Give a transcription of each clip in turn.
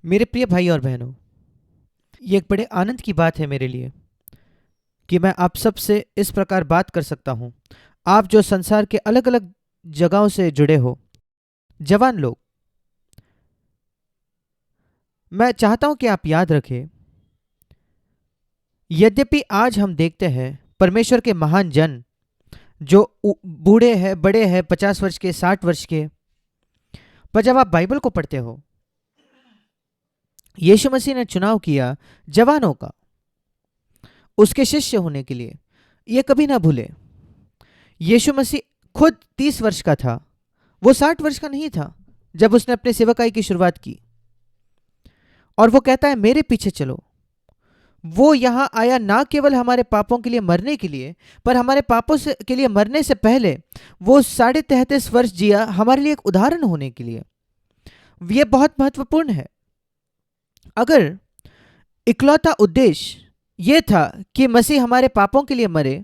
मेरे प्रिय भाई और बहनों, ये एक बड़े आनंद की बात है मेरे लिए कि मैं आप सब से इस प्रकार बात कर सकता हूँ। आप जो संसार के अलग अलग जगहों से जुड़े हो, जवान लोग, मैं चाहता हूँ कि आप याद रखें, यद्यपि आज हम देखते हैं परमेश्वर के महान जन जो बूढ़े हैं, बड़े हैं, 50 वर्ष के, 60 वर्ष के, पर जब आप बाइबल को पढ़ते हो, यीशु मसीह ने चुनाव किया जवानों का उसके शिष्य होने के लिए। ये कभी ना भूले, यीशु मसीह खुद 30 वर्ष का था, वो 60 वर्ष का नहीं था जब उसने अपने सेवकाई की शुरुआत की। और वो कहता है मेरे पीछे चलो। वो यहां आया ना केवल हमारे पापों के लिए मरने के लिए, पर हमारे पापों से के लिए मरने से पहले वो 33.5 वर्ष जिया हमारे लिए एक उदाहरण होने के लिए। ये बहुत महत्वपूर्ण है। अगर इकलौता उद्देश्य ये था कि मसीह हमारे पापों के लिए मरे,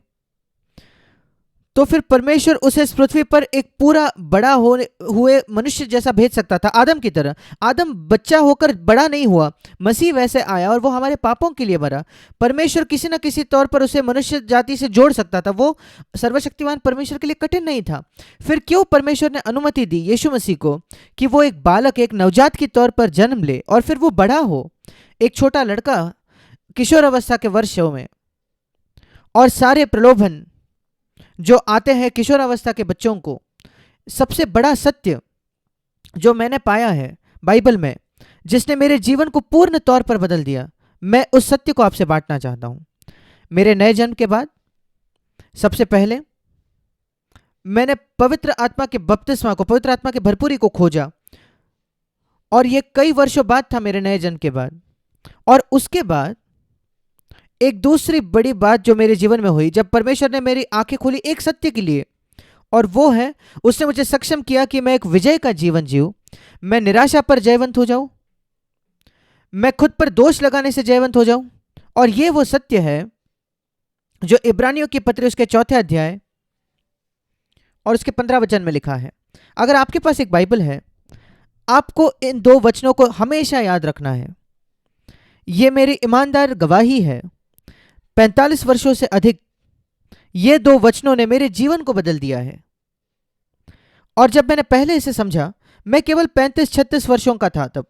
तो फिर परमेश्वर उसे इस पृथ्वी पर एक पूरा बड़ा हुए मनुष्य जैसा भेज सकता था, आदम की तरह। आदम बच्चा होकर बड़ा नहीं हुआ, मसीह वैसे आया और वो हमारे पापों के लिए मरा। परमेश्वर किसी न किसी तौर पर उसे मनुष्य जाति से जोड़ सकता था, वो सर्वशक्तिमान परमेश्वर के लिए कठिन नहीं था। फिर क्यों परमेश्वर ने अनुमति दी यीशु मसीह को कि वो एक बालक, एक नवजात के तौर पर जन्म ले और फिर वो बड़ा हो, एक छोटा लड़का किशोर अवस्था के वर्षों में। और सारे प्रलोभन जो आते हैं किशोर अवस्था के बच्चों को, सबसे बड़ा सत्य जो मैंने पाया है बाइबल में, जिसने मेरे जीवन को पूर्ण तौर पर बदल दिया, मैं उस सत्य को आपसे बांटना चाहता हूं। मेरे नए जन्म के बाद सबसे पहले मैंने पवित्र आत्मा के बपतिस्मा को, पवित्र आत्मा की भरपूरी को खोजा। और ये कई वर्षों बाद था, मेरे नए जन्म के बाद। और उसके बाद एक दूसरी बड़ी बात जो मेरे जीवन में हुई, जब परमेश्वर ने मेरी आंखें खोली एक सत्य के लिए, और वो है उसने मुझे सक्षम किया कि मैं एक विजय का जीवन जीऊं। मैं निराशा पर जयवंत हो जाऊं, मैं खुद पर दोष लगाने से जयवंत हो जाऊं। और ये वो सत्य है जो इब्रानियों की पत्री उसके 4 अध्याय और उसके 15 वचन में लिखा है। अगर आपके पास एक बाइबल है, आपको इन 2 वचनों को हमेशा याद रखना है। ये मेरी ईमानदार गवाही है, 45 वर्षों से अधिक ये 2 वचनों ने मेरे जीवन को बदल दिया है। और जब मैंने पहले इसे समझा, मैं केवल 35-36 वर्षों का था तब।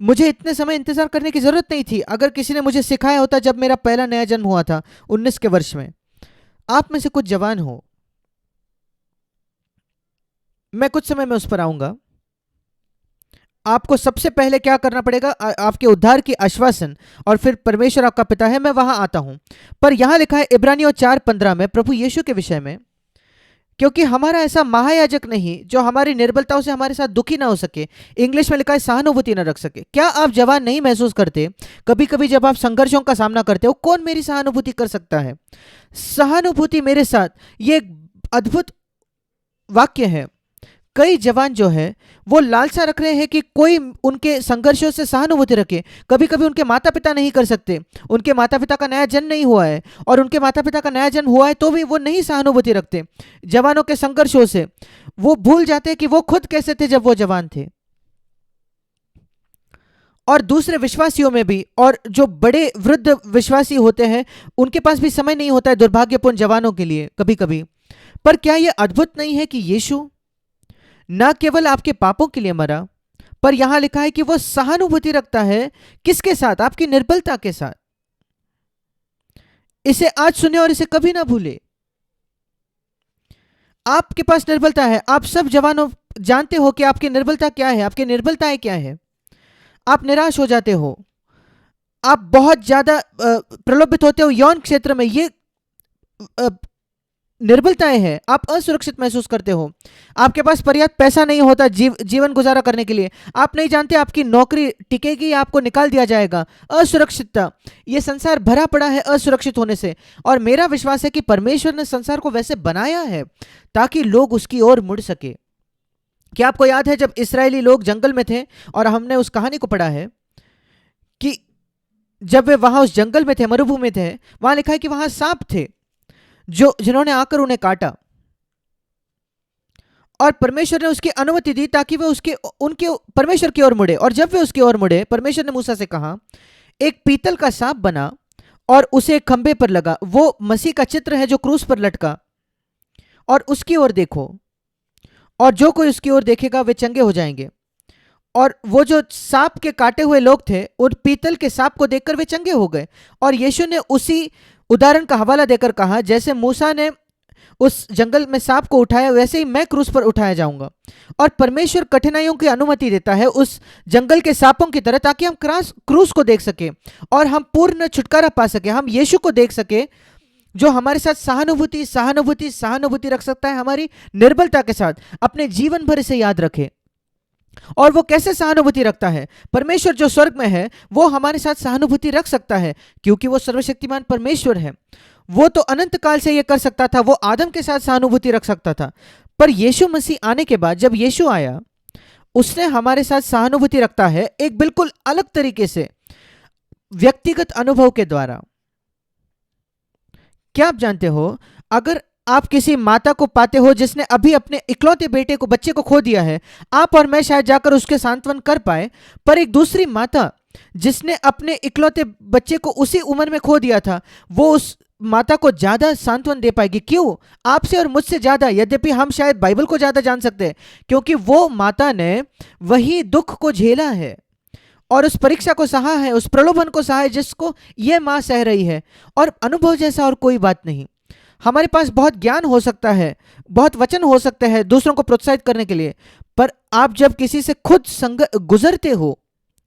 मुझे इतने समय इंतजार करने की जरूरत नहीं थी। अगर किसी ने मुझे सिखाया होता जब मेरा पहला नया जन्म हुआ था 19 के वर्ष में। आप में से कुछ जवान हो, मैं कुछ समय में उस पर आऊंगा। आपको सबसे पहले क्या करना पड़ेगा, आपके उद्धार की आश्वासन, और फिर परमेश्वर आपका पिता है, मैं वहां आता हूं। पर यहां लिखा है इब्रानियों 4:15 में प्रभु यीशु के विषय में, क्योंकि हमारा ऐसा महायाजक नहीं जो हमारी निर्बलताओं से हमारे साथ दुखी ना हो सके। इंग्लिश में लिखा है सहानुभूति ना रख सके। क्या आप जवान नहीं महसूस करते कभी कभी जब आप संघर्षों का सामना करते हो, कौन मेरी सहानुभूति कर सकता है? सहानुभूति मेरे साथ, ये एक अद्भुत वाक्य है। कई जवान जो है वो लालसा रख रहे हैं कि कोई उनके संघर्षों से सहानुभूति रखे। कभी कभी उनके माता पिता नहीं कर सकते, उनके माता पिता का नया जन्म नहीं हुआ है, और उनके माता पिता का नया जन्म हुआ है तो भी वो नहीं सहानुभूति रखते जवानों के संघर्षों से। वो भूल जाते हैं कि वो खुद कैसे थे जब वो जवान थे। और दूसरे विश्वासियों में भी, और जो बड़े वृद्ध विश्वासी होते हैं, उनके पास भी समय नहीं होता है दुर्भाग्यपूर्ण जवानों के लिए कभी कभी। पर क्या यह अद्भुत नहीं है कि यीशु ना केवल आपके पापों के लिए मरा, पर यहां लिखा है कि वो सहानुभूति रखता है किसके साथ? आपकी निर्बलता के साथ। इसे आज सुने और इसे कभी ना भूले। आपके पास निर्बलता है, आप सब जवानों जानते हो कि आपकी निर्बलता क्या है, आपकी निर्बलताएं क्या है। आप निराश हो जाते हो, आप बहुत ज्यादा प्रलोभित होते हो यौन क्षेत्र में, ये अ, निर्बलताएं हैं। आप असुरक्षित महसूस करते हो, आपके पास पर्याप्त पैसा नहीं होता जीवन गुजारा करने के लिए, आप नहीं जानते आपकी नौकरी टिकेगी या आपको निकाल दिया जाएगा। असुरक्षितता, ये संसार भरा पड़ा है असुरक्षित होने से। और मेरा विश्वास है कि परमेश्वर ने संसार को वैसे बनाया है ताकि लोग उसकी ओर मुड़ सके। क्या आपको याद है जब इस्राएली लोग जंगल में थे, और हमने उस कहानी को पढ़ा है कि जब वे वहां उस जंगल में थे, मरुभूमि में थे, वहां लिखा है कि वहां सांप थे जो जिन्होंने आकर उन्हें काटा। और परमेश्वर ने उसकी अनुमति दी ताकि वह उनके परमेश्वर की ओर मुड़े। और जब वे उसकी ओर मुड़े, परमेश्वर ने मूसा से कहा, एक पीतल का सांप बना और उसे एक खंबे पर लगा। वो मसीह का चित्र है जो क्रूस पर लटका, और उसकी ओर देखो, और जो कोई उसकी ओर देखेगा वे चंगे हो जाएंगे। और वो जो सांप के काटे हुए लोग थे, उन पीतल के सांप को देखकर वे चंगे हो गए। और यीशु ने उसी उदाहरण का हवाला देकर कहा, जैसे मूसा ने उस जंगल में सांप को उठाया, वैसे ही मैं क्रूस पर उठाया जाऊंगा। और परमेश्वर कठिनाइयों की अनुमति देता है उस जंगल के सांपों की तरह, ताकि हम क्रूस को देख सके और हम पूर्ण छुटकारा पा सके। हम यीशु को देख सके जो हमारे साथ सहानुभूति सहानुभूति सहानुभूति रख सकता है, हमारी निर्बलता के साथ अपने जीवन भर इसे याद रखे। और वो कैसे सहानुभूति रखता है? परमेश्वर जो स्वर्ग में है वो हमारे साथ सहानुभूति रख सकता है, क्योंकि वो सर्वशक्तिमान परमेश्वर है। वो तो अनंत काल से ये कर सकता था, वो आदम के साथ सहानुभूति रख सकता था। पर यीशु मसीह आने के बाद, जब यीशु आया, उसने हमारे साथ सहानुभूति रखता है एक बिल्कुल अलग तरीके से, व्यक्तिगत अनुभव के द्वारा। क्या आप जानते हो, अगर आप किसी माता को पाते हो जिसने अभी अपने इकलौते बेटे को, बच्चे को खो दिया है, आप और मैं शायद जाकर उसके सांत्वन कर पाए, पर एक दूसरी माता जिसने अपने इकलौते बच्चे को उसी उम्र में खो दिया था, वो उस माता को ज्यादा सांत्वन दे पाएगी। क्यों? आपसे और मुझसे ज्यादा। यद्यपि हम शायद बाइबल को ज्यादा जान सकते हैं, क्योंकि वो माता ने वही दुख को झेला है और उस परीक्षा को सहा है, उस प्रलोभन को सहा है जिसको ये माँ सह रही है। और अनुभव जैसा और कोई बात नहीं। हमारे पास बहुत ज्ञान हो सकता है, बहुत वचन हो सकते हैं दूसरों को प्रोत्साहित करने के लिए, पर आप जब किसी से खुद गुजरते हो,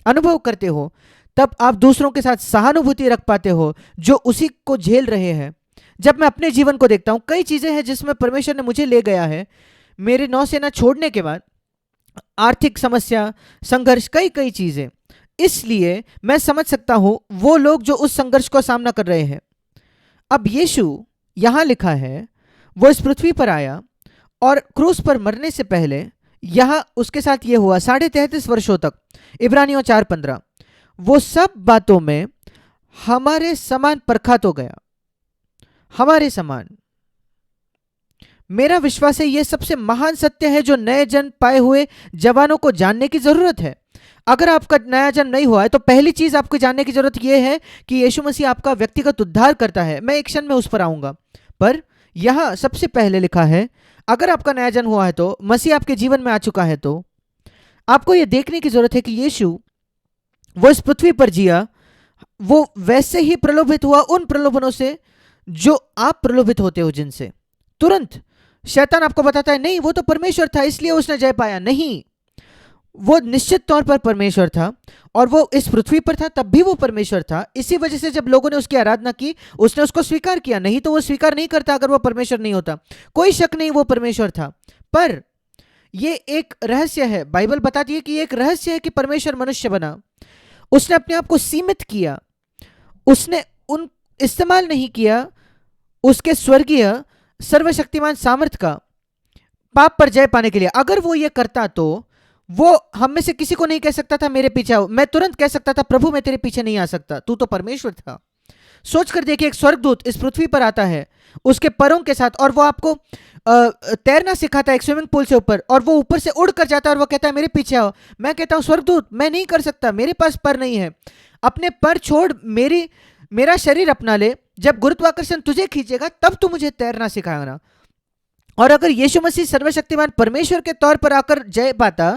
अनुभव करते हो, तब आप दूसरों के साथ सहानुभूति रख पाते हो जो उसी को झेल रहे हैं। जब मैं अपने जीवन को देखता हूं, कई चीजें हैं जिसमें परमेश्वर ने मुझे ले गया है। मेरे नौसेना छोड़ने के बाद आर्थिक समस्या, संघर्ष, कई कई चीजें। इसलिए मैं समझ सकता हूं वो लोग जो उस संघर्ष को सामना कर रहे हैं। अब यीशु, यहां लिखा है, वो इस पृथ्वी पर आया और क्रूस पर मरने से पहले यहां उसके साथ ये हुआ 33.5 वर्षों तक। इब्रानियों 4:15, वो सब बातों में हमारे समान परखा तो गया, हमारे समान। मेरा विश्वास है ये सबसे महान सत्य है जो नए जन्म पाए हुए जवानों को जानने की जरूरत है। अगर आपका नया जन्म नहीं हुआ है तो पहली चीज आपको जानने की जरूरत यह है कि यीशु मसीह आपका व्यक्तिगत उद्धार करता है। मैं एक क्षण में उस पर आऊंगा, पर यहां सबसे पहले लिखा है, अगर आपका नया जन्म हुआ है तो, मसीह आपके जीवन में आ चुका है, तो आपको यह देखने की जरूरत है कि यीशु, वो इस पृथ्वी पर जिया, वो वैसे ही प्रलोभित हुआ उन प्रलोभनों से जो आप प्रलोभित होते हो जिनसे। तुरंत शैतान आपको बताता है, नहीं वो तो परमेश्वर था इसलिए उसने जय पाया। नहीं, वो निश्चित तौर पर परमेश्वर था और वो इस पृथ्वी पर था, तब भी वो परमेश्वर था। इसी वजह से जब लोगों ने उसकी आराधना की, उसने उसको स्वीकार किया। नहीं तो वो स्वीकार नहीं करता अगर वो परमेश्वर नहीं होता। कोई शक नहीं, वो परमेश्वर था। पर ये एक रहस्य है, बाइबल बताती है कि ये एक रहस्य है कि परमेश्वर मनुष्य बना। उसने अपने आप को सीमित किया, उसने उन इस्तेमाल नहीं किया उसके स्वर्गीय सर्वशक्तिमान सामर्थ्य का पाप पर जय पाने के लिए। अगर वो ये करता तो वो हम में से किसी को नहीं कह सकता था मेरे पीछे आओ। मैं तुरंत कह सकता था, प्रभु मैं तेरे पीछे नहीं आ सकता, तू तो परमेश्वर था। सोच कर देखिए, एक स्वर्गदूत इस पृथ्वी पर आता है उसके परों के साथ, और वो आपको तैरना सिखाता है एक स्विमिंग पूल से ऊपर, और वो ऊपर से उड़ कर जाता है और वो कहता है मेरे पीछे आओ। मैं कहता हूं, स्वर्गदूत मैं नहीं कर सकता, मेरे पास पर नहीं है। अपने पर छोड़, मेरा शरीर अपना ले, जब गुरुत्वाकर्षण तुझे खींचेगा तब तू मुझे तैरना सिखाना। और अगर यीशु मसीह सर्वशक्तिमान परमेश्वर के तौर पर आकर जय पाता,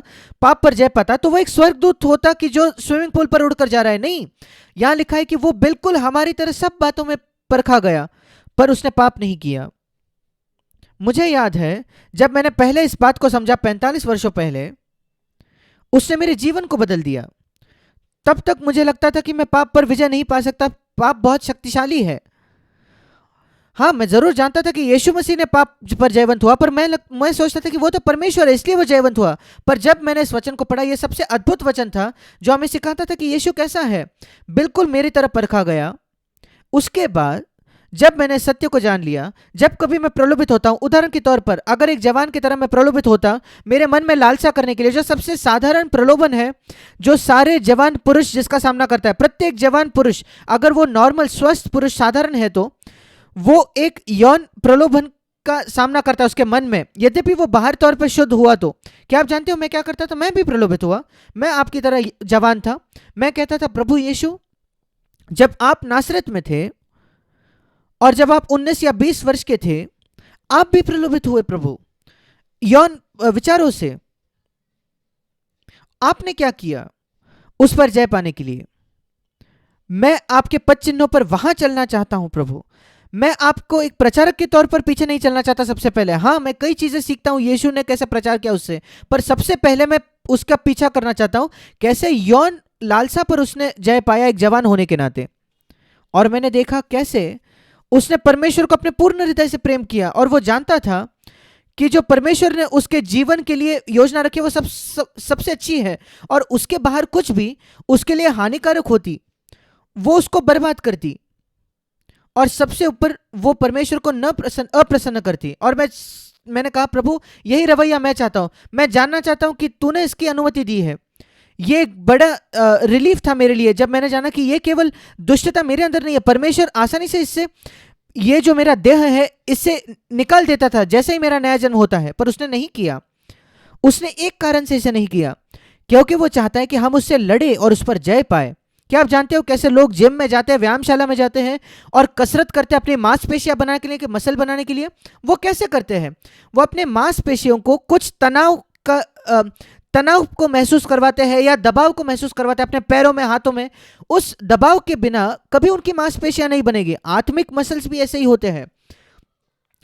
पाप पर जय पाता, तो वो एक स्वर्गदूत होता कि जो स्विमिंग पूल पर उड़कर जा रहा है। नहीं, यहां लिखा है कि वो बिल्कुल हमारी तरह सब बातों में परखा गया, पर उसने पाप नहीं किया। मुझे याद है जब मैंने पहले इस बात को समझा 45 वर्षों पहले, उसने मेरे जीवन को बदल दिया। तब तक मुझे लगता था कि मैं पाप पर विजय नहीं पा सकता, पाप बहुत शक्तिशाली है। हाँ, मैं जरूर जानता था कि यीशु मसीह ने पाप पर जयवंत हुआ, पर मैं सोचता था कि वो तो परमेश्वर है इसलिए वो जयवंत हुआ। पर जब मैंने इस वचन को पढ़ा, ये सबसे अद्भुत वचन था जो हमें सिखाता था कि यीशु कैसा है, बिल्कुल मेरी तरह परखा गया। उसके बाद जब मैंने सत्य को जान लिया, जब कभी मैं प्रलोभित होता हूं, उदाहरण के तौर पर अगर एक जवान की तरह मैं प्रलोभित होता, मेरे मन में लालसा करने के लिए, जो सबसे साधारण प्रलोभन है जो सारे जवान पुरुष जिसका सामना करता है, प्रत्येक जवान पुरुष अगर वो नॉर्मल स्वस्थ पुरुष साधारण है तो वो एक यौन प्रलोभन का सामना करता है उसके मन में, यद्यपि वो बाहर तौर पर शुद्ध हुआ तो क्या आप जानते हो मैं क्या करता था? मैं भी प्रलोभित हुआ। मैं आपकी तरह जवान था। मैं कहता था प्रभु यीशु, जब आप नासरत में थे और जब आप 19 या 20 वर्ष के थे, आप भी प्रलोभित हुए प्रभु यौन विचारों से। आपने क्या किया उस पर जय पाने के लिए? मैं आपके पद चिन्हों पर वहां चलना चाहता हूं प्रभु। मैं आपको एक प्रचारक के तौर पर पीछे नहीं चलना चाहता। सबसे पहले हाँ, मैं कई चीजें सीखता हूं, यीशु ने कैसे प्रचार किया उससे, पर सबसे पहले मैं उसका पीछा करना चाहता हूं कैसे यौन लालसा पर उसने जय पाया एक जवान होने के नाते। और मैंने देखा कैसे उसने परमेश्वर को अपने पूर्ण हृदय से प्रेम किया, और वो जानता था कि जो परमेश्वर ने उसके जीवन के लिए योजना रखी वो सबसे अच्छी है, और उसके बाहर कुछ भी उसके लिए हानिकारक होती वो उसको बर्बाद करती, और सबसे ऊपर वो परमेश्वर को न अप्रसन्न करती। और मैंने कहा प्रभु यही रवैया मैं चाहता हूं। मैं जानना चाहता हूं कि तूने इसकी अनुमति दी है। ये एक बड़ा रिलीफ था मेरे लिए जब मैंने जाना कि ये केवल दुष्टता मेरे अंदर नहीं है, परमेश्वर आसानी से इससे ये जो मेरा देह है इससे निकाल देता था जैसे ही मेरा नया जन्म होता है। पर उसने नहीं किया। उसने एक कारण से इसे नहीं किया, क्योंकि वो चाहता है कि हम उससे लड़े और उस पर जय पाए। क्या आप जानते हो कैसे लोग जिम में जाते हैं, व्यायामशाला में जाते हैं और कसरत करते हैं अपनी मांसपेशियां बनाने के लिए, कि मसल बनाने के लिए? वो कैसे करते हैं? वो अपने मांसपेशियों को कुछ तनाव को महसूस करवाते हैं या दबाव को महसूस करवाते हैं अपने पैरों में, हाथों में। उस दबाव के बिना कभी उनकी मांसपेशियां नहीं बनेगी। आत्मिक मसल्स भी ऐसे ही होते हैं।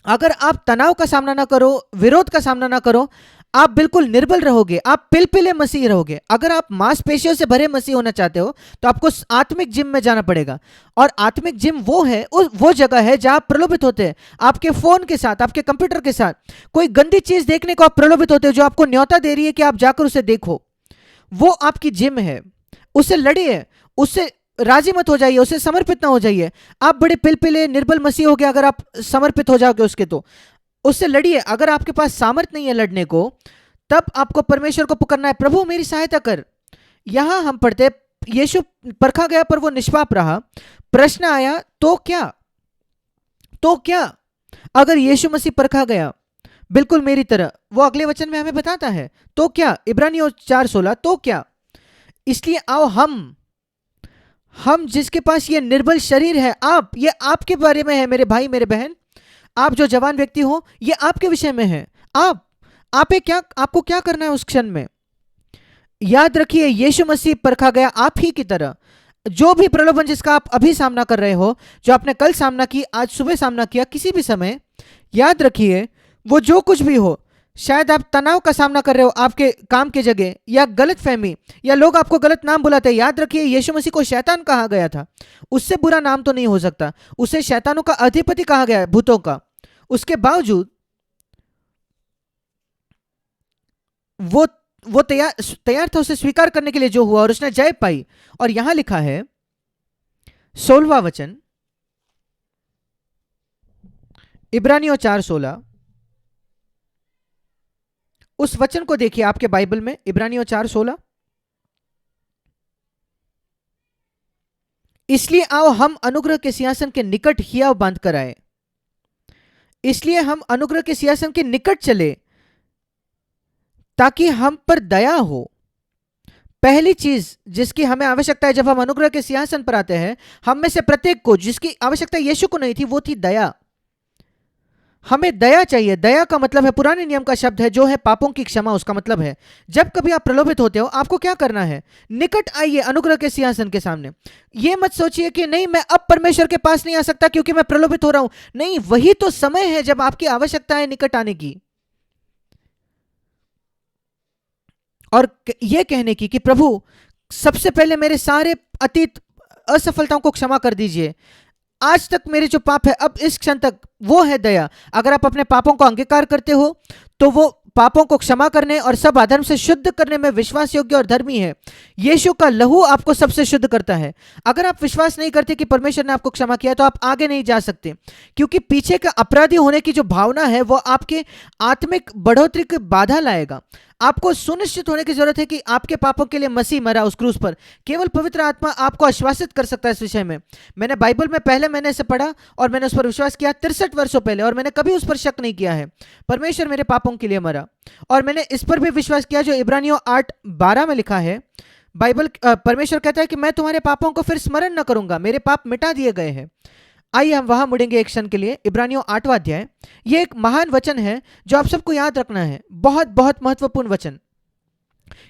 अगर आप तनाव का सामना ना करो, विरोध का सामना ना करो, आप बिल्कुल निर्बल रहोगे, आप पिलपिले मसीह रहोगे। अगर आप मांसपेशियों से भरे मसीह होना चाहते हो तो आपको आत्मिक जिम में जाना पड़ेगा। और आत्मिक जिम वो है, वो जगह है जहां आप प्रलोभित होते हैं आपके फोन के साथ, आपके कंप्यूटर के साथ। कोई गंदी चीज देखने को आप प्रलोभित होते हो जो आपको न्योता दे रही है कि आप जाकर उसे देखो, वो आपकी जिम है। उससे लड़िए, उससे राजी मत हो जाइए, उसे समर्पित ना हो जाइए। आप बड़े पिलपिले निर्बल मसीह हो गए अगर आप समर्पित हो जाओगे उसके, तो उससे लड़िए। अगर आपके पास सामर्थ नहीं है लड़ने को, तब आपको परमेश्वर को पुकारना है, प्रभु मेरी सहायता कर। यहां हम पढ़ते यीशु परखा गया पर वो निष्पाप रहा। प्रश्न आया तो क्या? तो क्या अगर यीशु मसीह परखा गया बिल्कुल मेरी तरह? वो अगले वचन में हमें बताता है तो क्या, इब्रानियों 4:16, तो क्या? इसलिए आओ हम जिसके पास ये निर्बल शरीर है, आप, ये आपके बारे में है मेरे भाई मेरे बहन। आप जो जवान व्यक्ति हो, ये आपके विषय में है। आपको क्या करना है उस क्षण में? याद रखिए यीशु मसीह परखा गया आप ही की तरह। जो भी प्रलोभन जिसका आप अभी सामना कर रहे हो, जो आपने कल सामना की, आज सुबह सामना किया, किसी भी समय, याद रखिए वो जो कुछ भी हो, शायद आप तनाव का सामना कर रहे हो आपके काम की जगह, या गलत फहमी, या लोग आपको गलत नाम बुलाते हैं। याद रखिए यीशु मसीह को शैतान कहा गया था। उससे बुरा नाम तो नहीं हो सकता। उसे शैतानों का अधिपति कहा गया है, भूतों का। उसके बावजूद वो तैयार था उसे स्वीकार करने के लिए जो हुआ, और उसने जय पाई। और यहां लिखा है 16वां वचन, इब्रानियों 4:16। उस वचन को देखिए आपके बाइबल में, इब्रानियों 4:16। इसलिए आओ हम अनुग्रह के सिंहासन के निकट हियाव बांध कर आए। इसलिए हम अनुग्रह के सिंहासन के निकट चले ताकि हम पर दया हो। पहली चीज जिसकी हमें आवश्यकता है जब हम अनुग्रह के सिंहासन पर आते हैं, हम में से प्रत्येक को जिसकी आवश्यकता यीशु को नहीं थी, वो थी दया। हमें दया चाहिए। दया का मतलब है, पुराने नियम का शब्द है जो है पापों की क्षमा। उसका मतलब है जब कभी आप प्रलोभित होते हो, आपको क्या करना है? निकट आइए अनुग्रह के सिंहासन के सामने। ये मत सोचिए कि नहीं मैं अब परमेश्वर के पास नहीं आ सकता क्योंकि मैं प्रलोभित हो रहा हूं। नहीं, वही तो समय है जब आपकी आवश्यकता है निकट आने की और यह कहने की कि प्रभु सबसे पहले मेरे सारे अतीत असफलताओं को क्षमा कर दीजिए। आज तक मेरे जो पाप है, अब इस क्षण तक, वो है दया। अगर आप अपने पापों को अंगीकार करते हो तो वो पापों को क्षमा करने और सब अधर्म से शुद्ध करने में विश्वास योग्य और धर्मी है। यीशु का लहू आपको सबसे शुद्ध करता है। अगर आप विश्वास नहीं करते कि परमेश्वर ने आपको क्षमा किया तो आप आगे नहीं जा सकते, क्योंकि पीछे का अपराधी होने की जो भावना है वो आपके आत्मिक बढ़ोतरी की बाधा लाएगा। आपको सुनिश्चित होने की जरूरत है कि आपके पापों के लिए मसीह मरा उस क्रूस पर। केवल पवित्र आत्मा आपको आश्वासित कर सकता है इस विषय में। मैंने बाइबल में पहले मैंने इसे पढ़ा और मैंने उस पर विश्वास किया 63 वर्षों पहले, और मैंने कभी उस पर शक नहीं किया है। परमेश्वर मेरे पापों के लिए मरा, और मैंने इस पर भी विश्वास किया जो इब्रानियों 8:12 में लिखा है। बाइबल परमेश्वर कहता है कि मैं तुम्हारे पापों को फिर स्मरण न करूंगा, मेरे पाप मिटा दिए गए हैं। आइए हम वहां मुड़ेंगे एक क्षण के लिए। इब्रानियों 8वां अध्याय, ये एक महान वचन है जो आप सबको याद रखना है, बहुत बहुत महत्वपूर्ण वचन।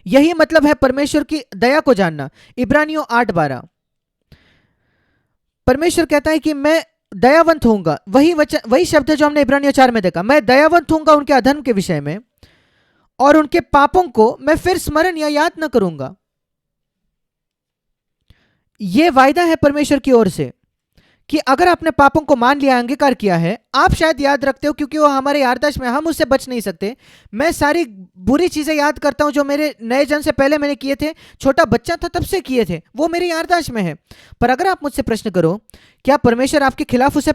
यही मतलब है परमेश्वर की दया को जानना। इब्रानियों 8:12, परमेश्वर कहता है कि मैं दयावंत होऊंगा। वही वचन, वही शब्द है जो हमने इब्रानियों 4 में देखा। मैं दयावंत होऊंगा उनके अधर्म के विषय में, और उनके पापों को मैं फिर स्मरण या याद न करूंगा। यह वायदा है परमेश्वर की ओर से कि अगर आपने पापों को मान लिया, अंगीकार किया है, आप शायद याद रखते हो क्योंकि वो हमारे याददाश्त में, हम उससे बच नहीं सकते। मैं सारी बुरी चीज़ें याद करता हूं जो मेरे नए जन्म से पहले मैंने किए थे, छोटा बच्चा था तब से किए थे, वो मेरी याददाश्त में है। पर अगर आप मुझसे प्रश्न करो क्या परमेश्वर आपके खिलाफ उसे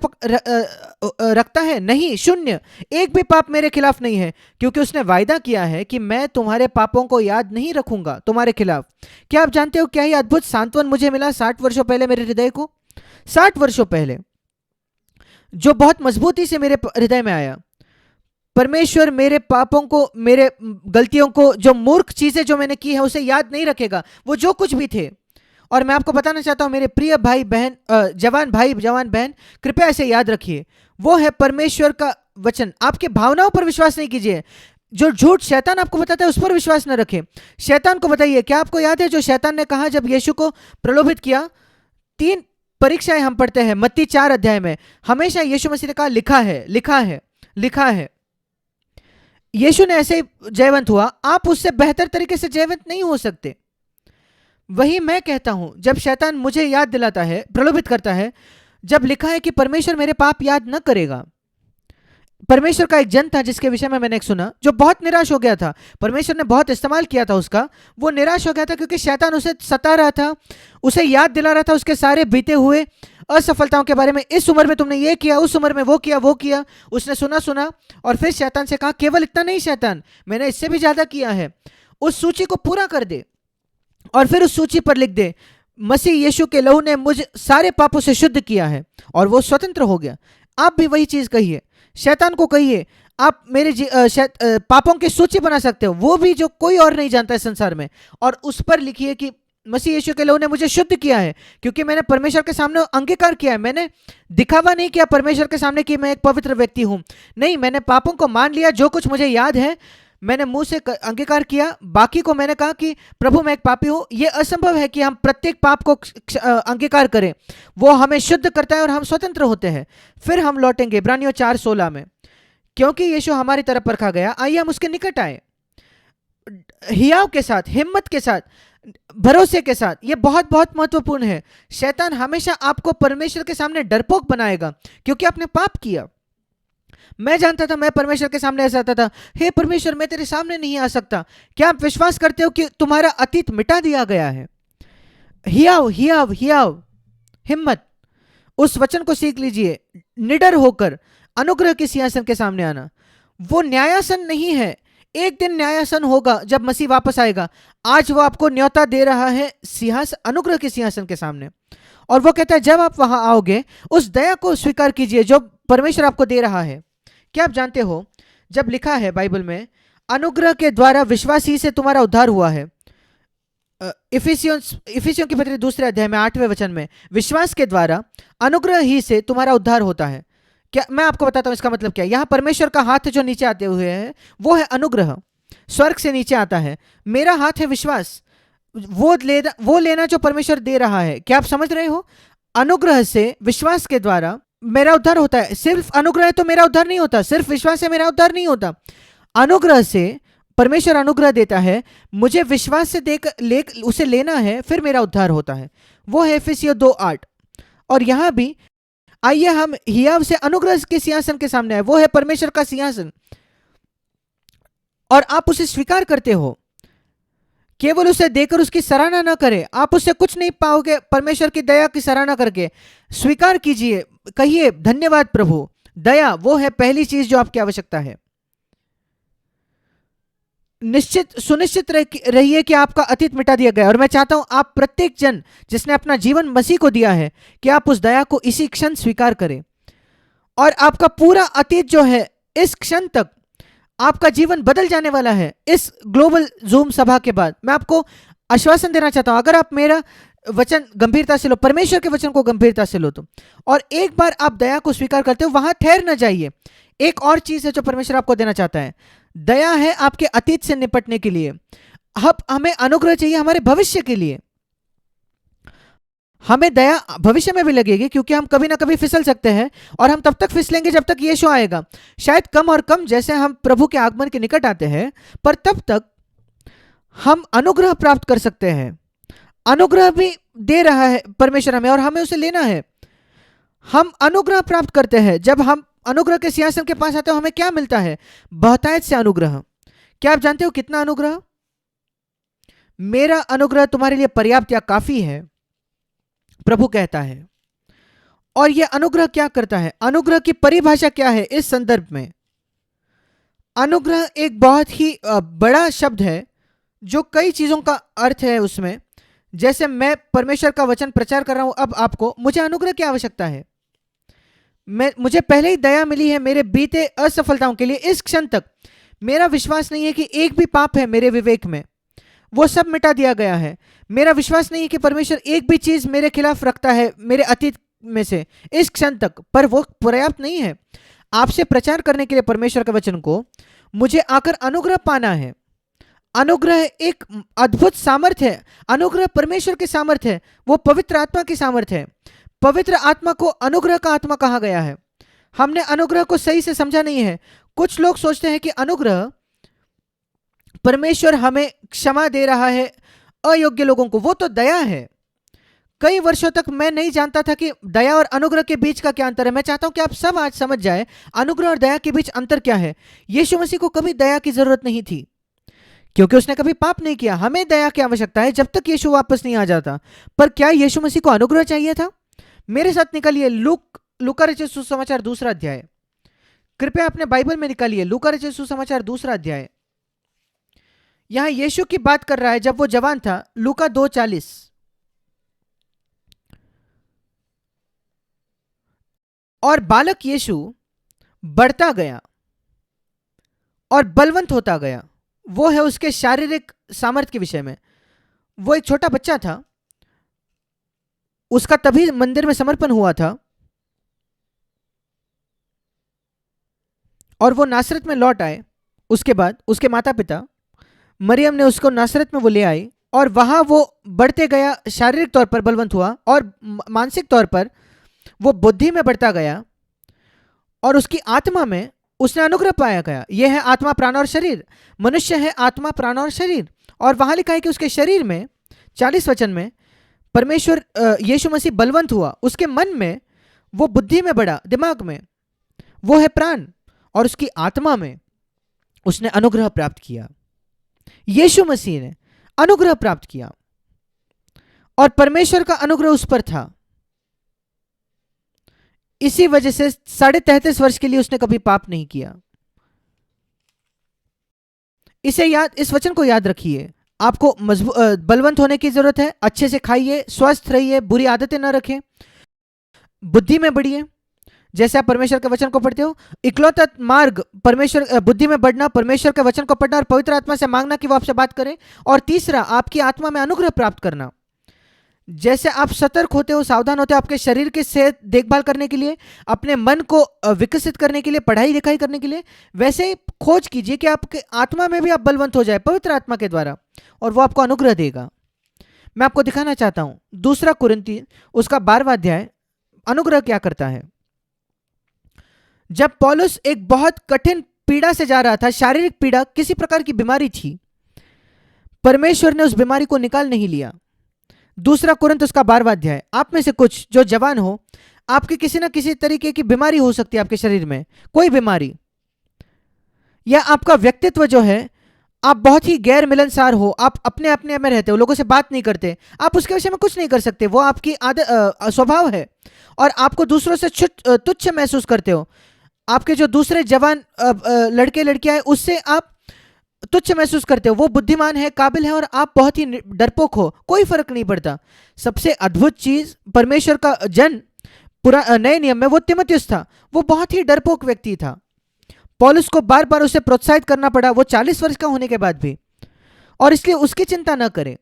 रखता है? नहीं, शून्य, एक भी पाप मेरे खिलाफ नहीं है, क्योंकि उसने वायदा किया है कि मैं तुम्हारे पापों को याद नहीं रखूंगा तुम्हारे खिलाफ। क्या आप जानते हो क्या ही अद्भुत सांत्वन मुझे मिला 60 वर्षों पहले मेरे हृदय को? 60 वर्षों पहले, जो बहुत मजबूती से मेरे हृदय में आया। परमेश्वर मेरे पापों को, मेरे गलतियों को, जो मूर्ख चीजें जो मैंने की है उसे याद नहीं रखेगा, वो जो कुछ भी थे। और मैं आपको बताना चाहता हूं मेरे प्रिय भाई बहन, जवान भाई जवान बहन, कृपया इसे याद रखिए। वो है परमेश्वर का वचन। आपके भावनाओं पर विश्वास नहीं कीजिए। जो झूठ शैतान आपको बताता है उस पर विश्वास न रखें। शैतान को बताइए, क्या आपको याद है जो शैतान ने कहा जब यीशु को प्रलोभित किया? 3 परीक्षाएं हम पढ़ते हैं मत्ती 4 अध्याय में। हमेशा यीशु मसीह ने कहा लिखा है, लिखा है, लिखा है। यीशु ने ऐसे ही जयवंत हुआ, आप उससे बेहतर तरीके से जयवंत नहीं हो सकते। वही मैं कहता हूं, जब शैतान मुझे याद दिलाता है, प्रलोभित करता है, जब लिखा है कि परमेश्वर मेरे पाप याद न करेगा। परमेश्वर का एक जन था जिसके विषय में मैंने एक सुना, जो बहुत निराश हो गया था। परमेश्वर ने बहुत इस्तेमाल किया था उसका, वो निराश हो गया था क्योंकि शैतान उसे सता रहा था, उसे याद दिला रहा था उसके सारे बीते हुए असफलताओं के बारे में। इस उम्र में तुमने ये किया, उस उम्र में वो किया, वो किया। उसने सुना और फिर शैतान से कहा, केवल इतना नहीं शैतान, मैंने इससे भी ज्यादा किया है। उस सूची को पूरा कर दे और फिर उस सूची पर लिख दे, मसीह यीशु के लहू ने मुझे सारे पापों से शुद्ध किया है, और वो स्वतंत्र हो गया। आप भी वही चीज कहिए, शैतान को कहिए, आप मेरे पापों की सूची बना सकते हो, वो भी जो कोई और नहीं जानता है संसार में, और उस पर लिखिए कि मसीह यीशु के लहू ने मुझे शुद्ध किया है, क्योंकि मैंने परमेश्वर के सामने अंगीकार किया है। मैंने दिखावा नहीं किया परमेश्वर के सामने कि मैं एक पवित्र व्यक्ति हूं, नहीं, मैंने पापों को मान लिया, जो कुछ मुझे याद है मैंने मुंह से अंगीकार किया, बाकी को मैंने कहा कि प्रभु मैं एक पापी हूं। यह असंभव है कि हम प्रत्येक पाप को अंगीकार करें, वो हमें शुद्ध करता है और हम स्वतंत्र होते हैं। फिर हम लौटेंगे इब्रानियों 4:16 में, क्योंकि यीशु हमारी तरफ परखा गया, आइए हम उसके निकट आए हियाव के साथ, हिम्मत के साथ, भरोसे के साथ। यह बहुत बहुत महत्वपूर्ण है। शैतान हमेशा आपको परमेश्वर के सामने डरपोक बनाएगा क्योंकि आपने पाप किया। मैं जानता था, मैं परमेश्वर के सामने ऐसा आता था, हे परमेश्वर मैं तेरे सामने नहीं आ सकता। क्या आप विश्वास करते हो कि तुम्हारा अतीत मिटा दिया गया है? हियाव हियाव हियाव, हिम्मत, उस वचन को सीख लीजिए। निडर होकर अनुग्रह के सिंहासन के सामने आना। वो न्यायासन नहीं है, एक दिन न्यायासन होगा जब मसीह वापस आएगा। आज वो आपको न्योता दे रहा है सिंहासन, अनुग्रह के सिंहासन के सामने, और वो कहता है जब आप वहां आओगे उस दया को स्वीकार कीजिए जो परमेश्वर आपको दे रहा है। क्या आप जानते हो, जब लिखा है बाइबल में अनुग्रह के द्वारा विश्वास ही से तुम्हारा उद्धार हुआ है, इफिसियों की पत्री 2 अध्याय में 8वें वचन में, विश्वास के द्वारा अनुग्रह ही से तुम्हारा उद्धार होता है। क्या मैं आपको बताता हूं इसका मतलब क्या है। यहां परमेश्वर का हाथ जो नीचे आते हुए है वो है अनुग्रह, स्वर्ग से नीचे आता है। मेरा हाथ है विश्वास, वो लेना जो परमेश्वर दे रहा है। क्या आप समझ रहे हो? अनुग्रह से, विश्वास के द्वारा मेरा उद्धार होता है। सिर्फ अनुग्रह है तो मेरा उद्धार नहीं होता, सिर्फ विश्वास से मेरा उद्धार नहीं होता। अनुग्रह से परमेश्वर अनुग्रह देता है, मुझे विश्वास से उसे लेना है, फिर मेरा उद्धार होता है। वो है इफिसियों 2:8। और यहां भी आइए हम हियाव से अनुग्रह के सिंहासन के सामने आए, वो है परमेश्वर का सिंहासन, और आप उसे स्वीकार करते हो। केवल उसे देकर उसकी सराहना ना करें, आप उससे कुछ नहीं पाओगे परमेश्वर की दया की सराहना करके। स्वीकार कीजिए, कहिए धन्यवाद प्रभु, दया वो है पहली चीज जो आपकी आवश्यकता है। निश्चित सुनिश्चित रहिए कि आपका अतीत मिटा दिया गया। और मैं चाहता हूं आप प्रत्येक जन जिसने अपना जीवन मसीह को दिया है कि आप उस दया को इसी क्षण स्वीकार करें, और आपका पूरा अतीत जो है इस क्षण तक आपका जीवन बदल जाने वाला है। इस ग्लोबल जूम सभा के बाद मैं आपको आश्वासन देना चाहता हूं, अगर आप मेरा वचन गंभीरता से लो, परमेश्वर के वचन को गंभीरता से लो तो, और एक बार आप दया को स्वीकार करते हो, वहां ठहर ना जाइए। एक और चीज है जो परमेश्वर आपको देना चाहता है, दया है आपके अतीत से निपटने के लिए। अब हमें अनुग्रह चाहिए हमारे भविष्य के लिए। हमें दया भविष्य में भी लगेगी, क्योंकि हम कभी ना कभी फिसल सकते हैं, और हम तब तक फिसलेंगे जब तक यीशु आएगा। शायद कम और कम जैसे हम प्रभु के आगमन के निकट आते हैं, पर तब तक हम अनुग्रह प्राप्त कर सकते हैं। अनुग्रह भी दे रहा है परमेश्वर हमें, और हमें उसे लेना है। हम अनुग्रह प्राप्त करते हैं। जब हम अनुग्रह के सिंहासन के पास आते हो, हमें क्या मिलता है? बहुतायत से अनुग्रह। क्या आप जानते हो कितना अनुग्रह? मेरा अनुग्रह तुम्हारे लिए पर्याप्त या काफी है, प्रभु कहता है। और यह अनुग्रह क्या करता है? अनुग्रह की परिभाषा क्या है इस संदर्भ में? अनुग्रह एक बहुत ही बड़ा शब्द है जो कई चीजों का अर्थ है उसमें। जैसे मैं परमेश्वर का वचन प्रचार कर रहा हूं अब आपको, मुझे अनुग्रह की आवश्यकता है। मुझे पहले ही दया मिली है मेरे बीते असफलताओं के लिए। इस क्षण तक मेरा विश्वास नहीं है कि एक भी पाप है मेरे विवेक में, वो सब मिटा दिया गया है। मेरा विश्वास नहीं है कि परमेश्वर एक भी चीज मेरे खिलाफ रखता है मेरे अतीत में से इस क्षण तक, पर वो पर्याप्त नहीं है। आपसे प्रचार करने के लिए परमेश्वर के वचन को मुझे आकर अनुग्रह पाना है। अनुग्रह एक अद्भुत सामर्थ्य है। अनुग्रह परमेश्वर की सामर्थ्य है, वो पवित्र आत्मा की सामर्थ्य है। पवित्र आत्मा को अनुग्रह का आत्मा कहा गया है। हमने अनुग्रह को सही से समझा नहीं है। कुछ लोग सोचते हैं कि अनुग्रह परमेश्वर हमें क्षमा दे रहा है अयोग्य लोगों को, वो तो दया है। कई वर्षों तक मैं नहीं जानता था कि दया और अनुग्रह के बीच का क्या अंतर है। मैं चाहता हूं कि आप सब आज समझ जाए अनुग्रह और दया के बीच अंतर क्या है। यीशु मसीह को कभी दया की जरूरत नहीं थी, क्योंकि उसने कभी पाप नहीं किया। हमें दया की आवश्यकता है जब तक यीशु वापस नहीं आ जाता। पर क्या यीशु मसीह को अनुग्रह चाहिए था? मेरे साथ निकालिए लूका रचित सुसमाचार 2 अध्याय। कृपया अपने बाइबल में निकालिए लूका रचित सुसमाचार 2 अध्याय। यहां यीशु की बात कर रहा है जब वो जवान था। लूका 2:40। और बालक यीशु बढ़ता गया और बलवंत होता गया। वो है उसके शारीरिक सामर्थ्य के विषय में। वो एक छोटा बच्चा था, उसका तभी मंदिर में समर्पण हुआ था, और वो नासरत में लौट आए। उसके बाद उसके माता पिता मरियम ने उसको नासरत में वो ले आई, और वहां वो बढ़ते गया, शारीरिक तौर पर बलवंत हुआ, और मानसिक तौर पर वो बुद्धि में बढ़ता गया, और उसकी आत्मा में उसने अनुग्रह पाया गया। यह है आत्मा, प्राण और शरीर। मनुष्य है आत्मा, प्राण और शरीर। और वहां लिखा है कि उसके शरीर में 40 वचन में परमेश्वर यीशु मसीह बलवंत हुआ। उसके मन में वो बुद्धि में बढ़ा, दिमाग में वो है प्राण, और उसकी आत्मा में उसने अनुग्रह प्राप्त किया। यीशु मसीह ने अनुग्रह प्राप्त किया, और परमेश्वर का अनुग्रह उस पर था। इसी वजह से 33.5 वर्ष के लिए उसने कभी पाप नहीं किया। इस वचन को याद रखिए। आपको बलवंत होने की जरूरत है। अच्छे से खाइए, स्वस्थ रहिए, बुरी आदतें न रखें, बुद्धि में बढ़िए। जैसे आप परमेश्वर के वचन को पढ़ते हो, इकलौता मार्ग परमेश्वर बुद्धि में बढ़ना, परमेश्वर के वचन को पढ़ना और पवित्र आत्मा से मांगना कि वो आपसे बात करे। और तीसरा, आपकी आत्मा में अनुग्रह प्राप्त करना। जैसे आप सतर्क होते हो, सावधान होते हो आपके शरीर की सेहत देखभाल करने के लिए, अपने मन को विकसित करने के लिए, पढ़ाई लिखाई करने के लिए, वैसे ही खोज कीजिए कि आपके आत्मा में भी आप बलवंत हो जाए पवित्र आत्मा के द्वारा, और वो आपको अनुग्रह देगा। मैं आपको दिखाना चाहता हूं 2 कुरिन्ती उसका 12वां अध्याय अनुग्रह क्या करता है। जब पौलुस एक बहुत कठिन पीड़ा से जा रहा था, शारीरिक पीड़ा, किसी प्रकार की बीमारी थी, परमेश्वर ने उस बीमारी को निकाल नहीं लिया। 2 कुरिन्थ उसका 12वां अध्याय। आप में से कुछ जो जवान हो, आपकी किसी ना किसी तरीके की बीमारी हो सकती है आपके शरीर में, कोई बीमारी, या आपका व्यक्तित्व जो है, आप बहुत ही गैर मिलनसार हो, आप अपने अपने में रहते हो, लोगों से बात नहीं करते, आप उसके विषय में कुछ नहीं कर सकते, वो आपकी स्वभाव है, और आपको दूसरों से तुच्छ महसूस करते हो। आपके जो दूसरे जवान लड़के लड़कियां हैं, उससे आप तुच्छ महसूस करते हो, वो बुद्धिमान है, काबिल है, और आप बहुत ही डरपोक हो, कोई फर्क नहीं पड़ता। सबसे अद्भुत चीज, परमेश्वर का जन नए नियम में वो तीमुथियुस था। वो बहुत ही डरपोक व्यक्ति था। पौलुस को बार बार उसे प्रोत्साहित करना पड़ा, वो 40 वर्ष का होने के बाद भी। और इसलिए उसकी चिंता ना करें।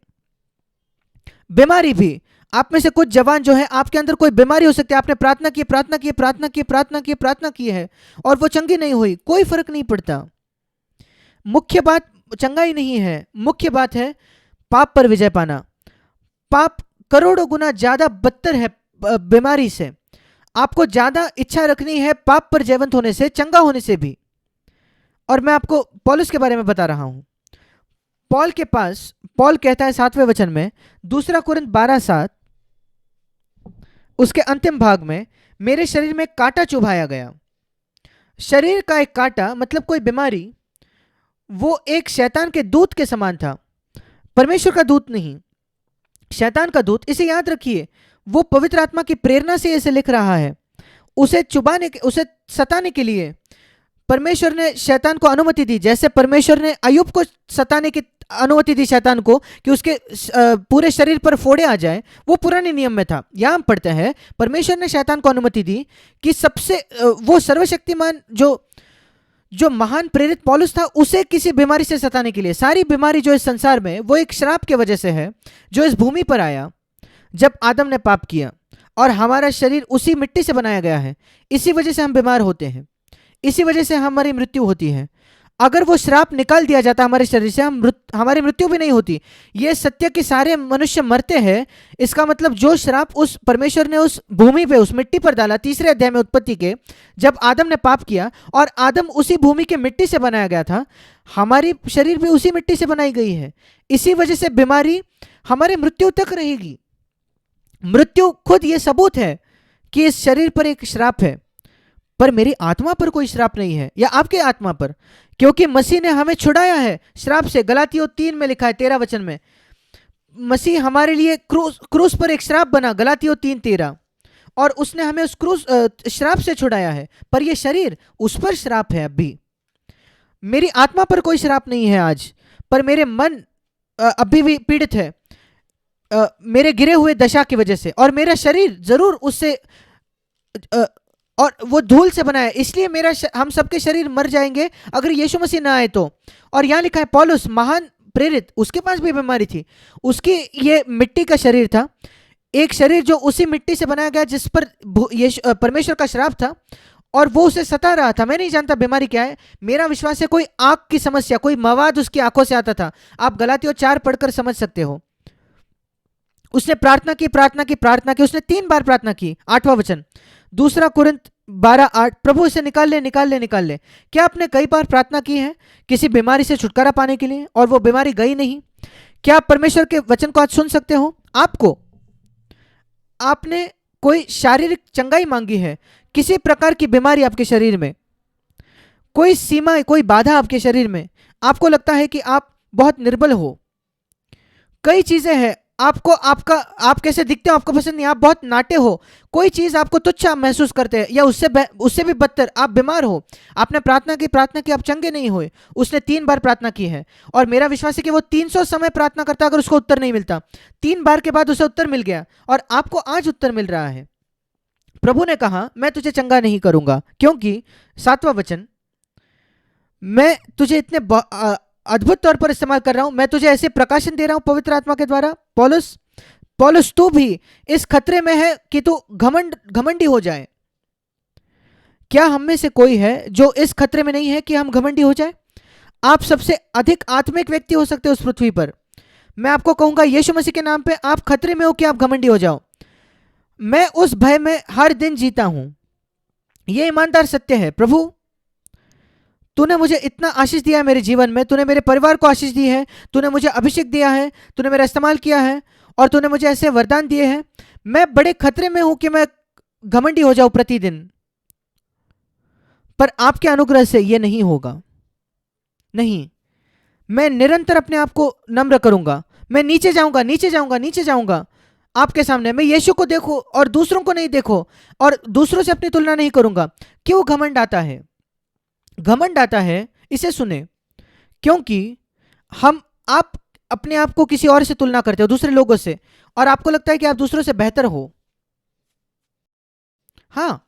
बीमारी भी, आप में से कुछ जवान जो है, आपके अंदर कोई बीमारी हो सकती है, आपने प्रार्थना की, प्रार्थना की, प्रार्थना की, प्रार्थना की, प्रार्थना की है, और वो चंगी नहीं हुई, कोई फर्क नहीं पड़ता। मुख्य बात चंगाई नहीं है, मुख्य बात है पाप पर विजय पाना। पाप करोड़ों गुना ज्यादा बदतर है बीमारी से। आपको ज्यादा इच्छा रखनी है पाप पर जयवंत होने से, चंगा होने से भी। और मैं आपको पौलुस के बारे में बता रहा हूं। पॉल कहता है 7वें वचन में, दूसरा कुरिन्थ 12:7, उसके अंतिम भाग में, मेरे शरीर में कांटा चुभाया गया। शरीर का एक कांटा मतलब कोई बीमारी, वो एक शैतान के दूत के समान था, परमेश्वर का दूत नहीं, शैतान का दूत। इसे याद रखिए, वो पवित्र आत्मा की प्रेरणा से इसे लिख रहा है। उसे सताने के लिए परमेश्वर ने शैतान को अनुमति दी। जैसे परमेश्वर ने अय्यूब को सताने की अनुमति दी शैतान को, कि उसके पूरे शरीर पर फोड़े आ जाए, वो पुराने नियम में था। यहां हम पढ़ते हैं परमेश्वर ने शैतान को अनुमति दी कि वो सर्वशक्तिमान जो महान प्रेरित पौलुस था, उसे किसी बीमारी से सताने के लिए। सारी बीमारी जो इस संसार में, वो एक श्राप के वजह से है जो इस भूमि पर आया जब आदम ने पाप किया, और हमारा शरीर उसी मिट्टी से बनाया गया है। इसी वजह से हम बीमार होते हैं, इसी वजह से हमारी मृत्यु होती है। अगर वो श्राप निकाल दिया जाता हमारे शरीर से, हमारी मृत्यु भी नहीं होती। ये सत्य कि सारे मनुष्य मरते हैं, इसका मतलब जो श्राप उस परमेश्वर ने उस भूमि पे, उस मिट्टी पर डाला, 3रे अध्याय में उत्पत्ति के, जब आदम ने पाप किया और आदम उसी भूमि के मिट्टी से बनाया गया था, हमारी शरीर भी उसी मिट्टी से बनाई गई है। इसी वजह से बीमारी हमारे मृत्यु तक रहेगी। मृत्यु खुद ये सबूत है कि इस शरीर पर एक श्राप है, पर मेरी आत्मा पर कोई श्राप नहीं है, या आपके आत्मा पर, क्योंकि मसीह ने हमें छुड़ाया है श्राप से। गलातियों 3 में लिखा है, 13 वचन में, मसीह हमारे लिए क्रूस पर एक श्राप बना, गलातियों 3:13, और उसने हमें उस श्राप से छुड़ाया है। पर यह शरीर, उस पर श्राप है अभी। मेरी आत्मा पर कोई श्राप नहीं है आज, पर मेरे मन अभी भी पीड़ित है मेरे गिरे हुए दशा की वजह से, और मेरा शरीर जरूर उससे और वो धूल से बना है, इसलिए हम सबके शरीर मर जाएंगे अगर यीशु मसीह ना आए तो। और यहां लिखा है पौलुस महान प्रेरित, उसके पास भी बीमारी थी, उसकी ये मिट्टी का शरीर था, एक शरीर जो उसी मिट्टी से बनाया गया जिस पर परमेश्वर का श्राप था, और वो उसे सता रहा था। मैं नहीं जानता बीमारी क्या है, मेरा विश्वास है कोई आंख की समस्या, कोई मवाद उसकी आंखों से आता था। आप गलातियों 4 पढ़कर समझ सकते हो। उसने प्रार्थना की, प्रार्थना की, प्रार्थना की, उसने 3 बार प्रार्थना की। 8वां वचन, दूसरा कुरिन्थ 12:8, प्रभु इसे निकाल ले, निकाल ले, निकाल ले। क्या आपने कई बार प्रार्थना की है किसी बीमारी से छुटकारा पाने के लिए, और वो बीमारी गई नहीं? क्या आप परमेश्वर के वचन को आज सुन सकते हो? आपने कोई शारीरिक चंगाई मांगी है, किसी प्रकार की बीमारी आपके शरीर में, कोई सीमा, कोई बाधा आपके शरीर में, आपको लगता है कि आप बहुत निर्बल हो, कई चीजें हैं, आप कैसे दिखते हो आपको पसंद नहीं, आप बहुत नाटे हो, कोई चीज आपको तुच्छ महसूस करते हैं, या उससे भी बदतर आप बीमार हो, आपने प्रार्थना की, आप चंगे नहीं हुए। उसने 3 बार प्रार्थना की है, और मेरा विश्वास है कि वो 300 समय प्रार्थना करता अगर उसको उत्तर नहीं मिलता। 3 बार के बाद उसे उत्तर मिल गया, और आपको आज उत्तर मिल रहा है। प्रभु ने कहा मैं तुझे चंगा नहीं करूंगा, क्योंकि 7वां वचन, मैं तुझे इतने अद्भुत तौर पर इस्तेमाल कर रहा हूं, मैं तुझे ऐसे प्रकाशन दे रहा हूं पवित्र आत्मा के द्वारा। पौलुस तू भी इस खतरे में है कि तू घमंडी हो जाए। क्या हम में से कोई है जो इस खतरे में नहीं है कि हम घमंडी हो जाए? आप सबसे अधिक आत्मिक व्यक्ति हो सकते हो उस पृथ्वी पर। मैं आपको कहूंगा यीशु मसीह के नाम पे आप खतरे में हो कि आप घमंडी हो जाओ। मैं उस भय में हर दिन जीता हूं, यह ईमानदार सत्य है। प्रभु तूने मुझे इतना आशीष दिया है मेरे जीवन में, तूने मेरे परिवार को आशीष दी है, तूने मुझे अभिषेक दिया है, तूने मेरा इस्तेमाल किया है, और तूने मुझे ऐसे वरदान दिए हैं। मैं बड़े खतरे में हूं कि मैं घमंडी हो जाऊं प्रतिदिन, पर आपके अनुग्रह से यह नहीं होगा। नहीं, मैं निरंतर अपने आप को नम्र करूंगा, मैं नीचे जाऊंगा, नीचे जाऊंगा, नीचे जाऊंगा आपके सामने। मैं यीशु को देखो और दूसरों को नहीं देखो, और दूसरों से अपनी तुलना नहीं करूंगा। क्यों घमंड आता है? घमंड आता है, इसे सुने, क्योंकि हम आप अपने आप को किसी और से तुलना करते हो, दूसरे लोगों से, और आपको लगता है कि आप दूसरों से बेहतर हो। हाँ,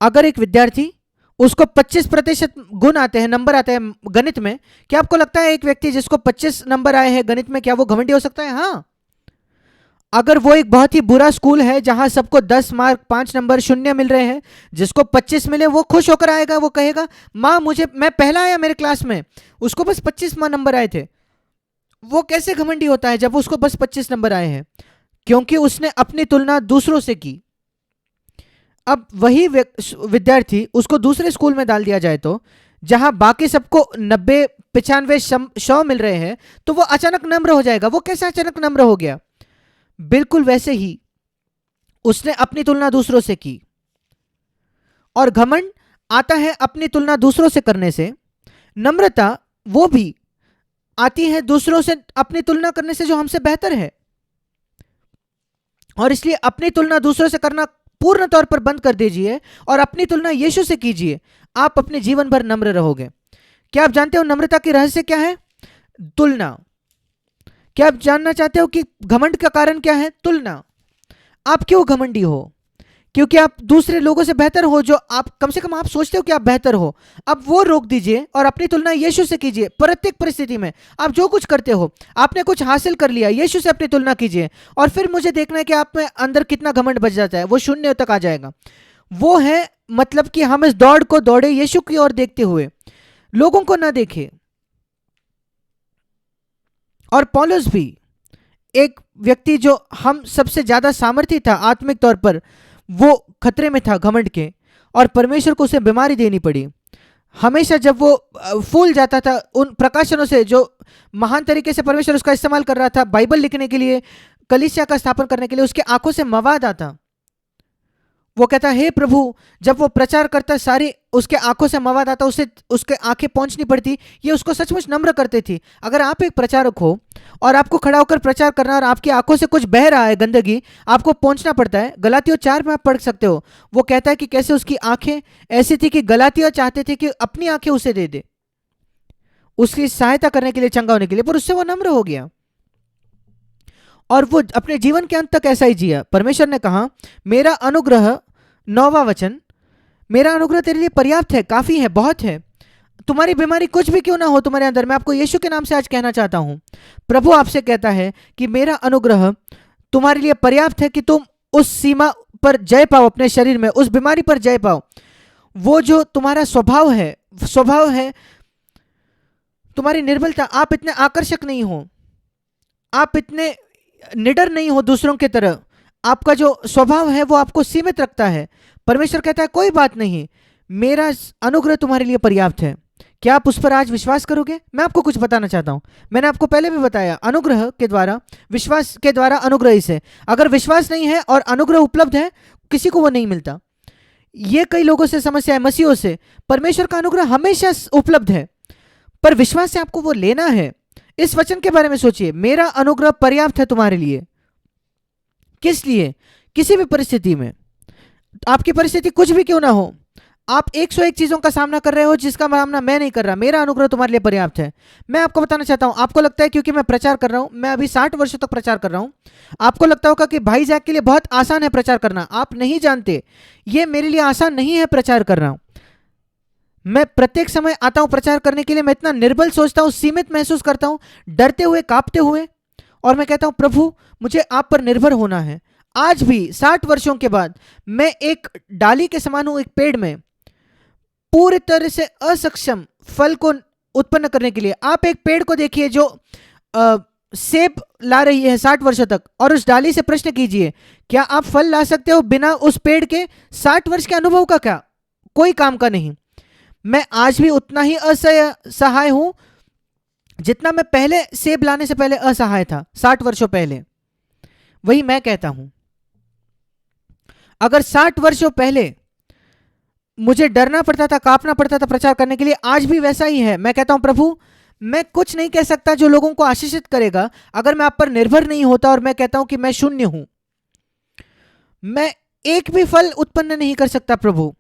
अगर एक विद्यार्थी, उसको 25% गुण आते हैं, नंबर आते हैं गणित में, क्या आपको लगता है एक व्यक्ति जिसको 25 नंबर आए हैं गणित में, क्या वो घमंडी हो सकता है? हाँ। अगर वो एक बहुत ही बुरा स्कूल है जहां सबको 10 मार्क 5 नंबर शून्य मिल रहे हैं, जिसको 25 मिले वो खुश होकर आएगा, वो कहेगा माँ मुझे, मैं पहला आया मेरे क्लास में, उसको बस 25 नंबर आए थे। वो कैसे घमंडी होता है जब उसको बस 25 नंबर आए हैं? क्योंकि उसने अपनी तुलना दूसरों से की। अब वही विद्यार्थी, उसको दूसरे स्कूल में डाल दिया जाए तो, जहां बाकी सबको 90 95 100 मिल रहे हैं, तो वो अचानक नम्र हो जाएगा। वो कैसे अचानक नम्र हो गया? बिल्कुल वैसे ही उसने अपनी तुलना दूसरों से की। और घमंड आता है अपनी तुलना दूसरों से करने से। नम्रता वो भी आती है दूसरों से अपनी तुलना करने से जो हमसे बेहतर है। और इसलिए अपनी तुलना दूसरों से करना पूर्ण तौर पर बंद कर दीजिए और अपनी तुलना यीशु से कीजिए। आप अपने जीवन भर नम्र रहोगे। क्या आप जानते हो नम्रता की रहस्य क्या है? तुलना। क्या आप जानना चाहते हो कि घमंड का कारण क्या है? तुलना। आप क्यों घमंडी हो? क्योंकि आप दूसरे लोगों से बेहतर हो, जो आप कम से कम आप सोचते हो कि आप बेहतर हो। अब वो रोक दीजिए और अपनी तुलना यीशु से कीजिए। प्रत्येक परिस्थिति में आप जो कुछ करते हो, आपने कुछ हासिल कर लिया, यीशु से अपनी तुलना कीजिए और फिर मुझे देखना है कि आप में अंदर कितना घमंड बच जाता है। वो शून्य तक आ जाएगा। वो है मतलब कि हम इस दौड़ को दौड़े यीशु की ओर देखते हुए, लोगों को ना देखे। और पौलुस भी एक व्यक्ति जो हम सबसे ज्यादा सामर्थी था आत्मिक तौर पर, वो खतरे में था घमंड के, और परमेश्वर को उसे बीमारी देनी पड़ी। हमेशा जब वो फूल जाता था उन प्रकाशनों से जो महान तरीके से परमेश्वर उसका इस्तेमाल कर रहा था, बाइबल लिखने के लिए, कलीसिया का स्थापन करने के लिए, उसके आंखों से मवाद आता। वो कहता हे प्रभु, जब वो प्रचार करता सारी उसके आंखों से मवाद आता, उसे उसके आंखें पहुंचनी पड़ती। ये उसको सचमुच नम्र करते थी। अगर आप एक प्रचारक हो और आपको खड़ा होकर प्रचार करना और आपकी आंखों से कुछ बह रहा है, गंदगी, आपको पहुंचना पड़ता है। गलातियों 4 में आप पढ़ सकते हो। वो कहता है कि कैसे उसकी आंखें ऐसी थी कि गलातियों चाहते थे कि अपनी आंखें उसे दे दे, उसकी सहायता करने के लिए, चंगा होने के लिए, पर उससे वो नम्र हो गया और वो अपने जीवन के अंत तक ऐसा ही जिया। परमेश्वर ने कहा मेरा अनुग्रह, 9वां वचन, मेरा अनुग्रह तेरे लिए पर्याप्त है, काफी है, बहुत है। तुम्हारी बीमारी कुछ भी क्यों ना हो तुम्हारे अंदर, मैं आपको यीशु के नाम से आज कहना चाहता हूं, प्रभु आपसे कहता है कि मेरा अनुग्रह तुम्हारे लिए पर्याप्त है कि तुम उस सीमा पर जय पाओ, अपने शरीर में उस बीमारी पर जय पाओ। वो जो तुम्हारा स्वभाव है तुम्हारी निर्बलता, आप इतने आकर्षक नहीं हो, आप इतने निडर नहीं हो दूसरों की तरह, आपका जो स्वभाव है वो आपको सीमित रखता है। परमेश्वर कहता है कोई बात नहीं, मेरा अनुग्रह तुम्हारे लिए पर्याप्त है। क्या आप उस पर आज विश्वास करोगे? मैं आपको कुछ बताना चाहता हूं। मैंने आपको पहले भी बताया, अनुग्रह के द्वारा, विश्वास के द्वारा अनुग्रह से। अगर विश्वास नहीं है और अनुग्रह उपलब्ध है, किसी को वो नहीं मिलता। ये कई लोगों से समस्या है, मसीहों से। परमेश्वर का अनुग्रह हमेशा उपलब्ध है, पर विश्वास से आपको वो लेना है। इस वचन के बारे में सोचिए, मेरा अनुग्रह पर्याप्त है तुम्हारे लिए। किस लिए? किसी भी परिस्थिति में, आपकी परिस्थिति कुछ भी क्यों ना हो, आप 101 चीजों का सामना कर रहे हो जिसका सामना मैं नहीं कर रहा, मेरा अनुग्रह तुम्हारे लिए पर्याप्त है। मैं आपको बताना चाहता हूं, आपको लगता है क्योंकि मैं प्रचार कर रहा हूं, मैं अभी 60 वर्षों तक प्रचार कर रहा हूं, आपको लगता होगा कि भाई जैक के लिए बहुत आसान है प्रचार करना। आप नहीं जानते, ये मेरे लिए आसान नहीं है प्रचार कर रहा हूं। मैं प्रत्येक समय आता हूं प्रचार करने के लिए, मैं इतना निर्बल सोचता हूं, सीमित महसूस करता हूं, डरते हुए, कांपते हुए, और मैं कहता हूं प्रभु मुझे आप पर निर्भर होना है। आज भी 60 वर्षों के बाद मैं एक डाली के समान हूं, एक पेड़ में, पूरी तरह से असक्षम फल को उत्पन्न करने के लिए। आप एक पेड़ को देखिए जो सेब ला रही है 60 वर्षों तक, और उस डाली से प्रश्न कीजिए क्या आप फल ला सकते हो बिना उस पेड़ के 60 वर्ष के अनुभव का? क्या कोई काम का नहीं। मैं आज भी उतना ही असहाय हूं जितना मैं पहले सेब लाने से पहले असहाय था, 60 वर्षों पहले। वही मैं कहता हूं, अगर 60 वर्षों पहले मुझे डरना पड़ता था, कांपना पड़ता था प्रचार करने के लिए, आज भी वैसा ही है। मैं कहता हूं प्रभु मैं कुछ नहीं कह सकता जो लोगों को आशीषित करेगा अगर मैं आप पर निर्भर नहीं होता, और मैं कहता हूं कि मैं शून्य हूं, मैं एक भी फल उत्पन्न नहीं कर सकता। प्रभु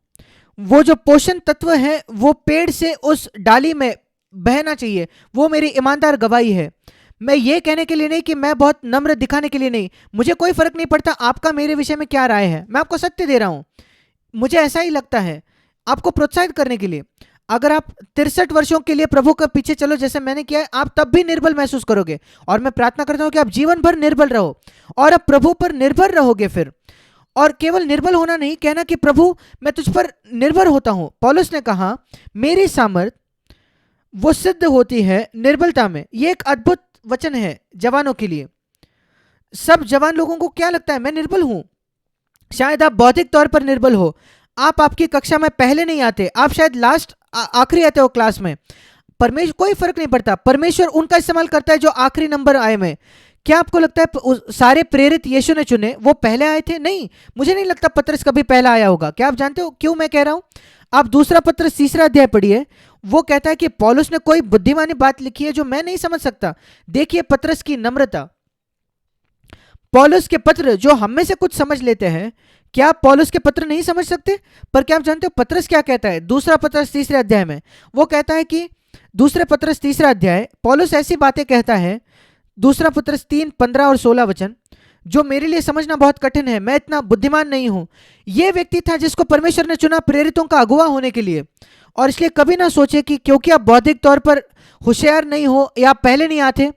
वो जो पोषण तत्व है वो पेड़ से उस डाली में बहना चाहिए, वो मेरी ईमानदार गवाही है। मैं ये कहने के लिए नहीं कि मैं बहुत नम्र दिखाने के लिए नहीं, मुझे कोई फर्क नहीं पड़ता आपका मेरे विषय में क्या राय है, मैं आपको सत्य दे रहा हूं, मुझे ऐसा ही लगता है, आपको प्रोत्साहित करने के लिए। अगर आप 63 वर्षों के लिए प्रभु के पीछे चलो जैसे मैंने किया है, आप तब भी निर्बल महसूस करोगे, और मैं प्रार्थना करता हूं कि आप जीवन भर निर्बल रहो और आप प्रभु पर निर्भर रहोगे फिर। और केवल निर्बल होना नहीं, कहना कि प्रभु मैं तुझ पर निर्भर होता हूं। पौलुस ने कहा मेरी सामर्थ वो सिद्ध होती है निर्बलता में। ये एक अद्भुत वचन है जवानों के लिए। सब जवान लोगों को क्या लगता है, मैं निर्बल हूं। शायद आप बौद्धिक तौर पर निर्बल हो, आप आपकी कक्षा में पहले नहीं आते, आप शायद लास्ट आखिरी आते हो क्लास में, परमेश्वर कोई फर्क नहीं पड़ता, परमेश्वर उनका इस्तेमाल करता है जो आखिरी नंबर आए में। क्या आपको लगता है सारे प्रेरित यीशु ने चुने वो पहले आए थे? नहीं, मुझे नहीं लगता पतरस कभी पहला आया होगा। क्या आप जानते हो क्यों मैं कह रहा हूं? आप दूसरा पत्रस 3 अध्याय पढ़िए, वो कहता है कि पौलुस ने कोई बुद्धिमानी बात लिखी है जो मैं नहीं समझ सकता। देखिए पतरस की नम्रता। पौलुस के पत्र जो हम में से कुछ समझ लेते हैं, क्या आप पौलुस के पत्र नहीं समझ सकते? पर क्या आप जानते हो पतरस क्या कहता है दूसरा पतरस 3 अध्याय में? वो कहता है कि दूसरे पतरस 3 अध्याय पौलुस ऐसी बातें कहता है, दूसरा पतरस 3, 15 और 16 वचन, जो मेरे लिए समझना बहुत कठिन है, मैं इतना बुद्धिमान नहीं हूं। यह व्यक्ति था जिसको परमेश्वर ने चुना प्रेरितों का अगुवा होने के लिए, और इसलिए कभी ना सोचे कि क्योंकि आप बौद्धिक तौर पर होशियार नहीं हो या आप पहले नहीं आते,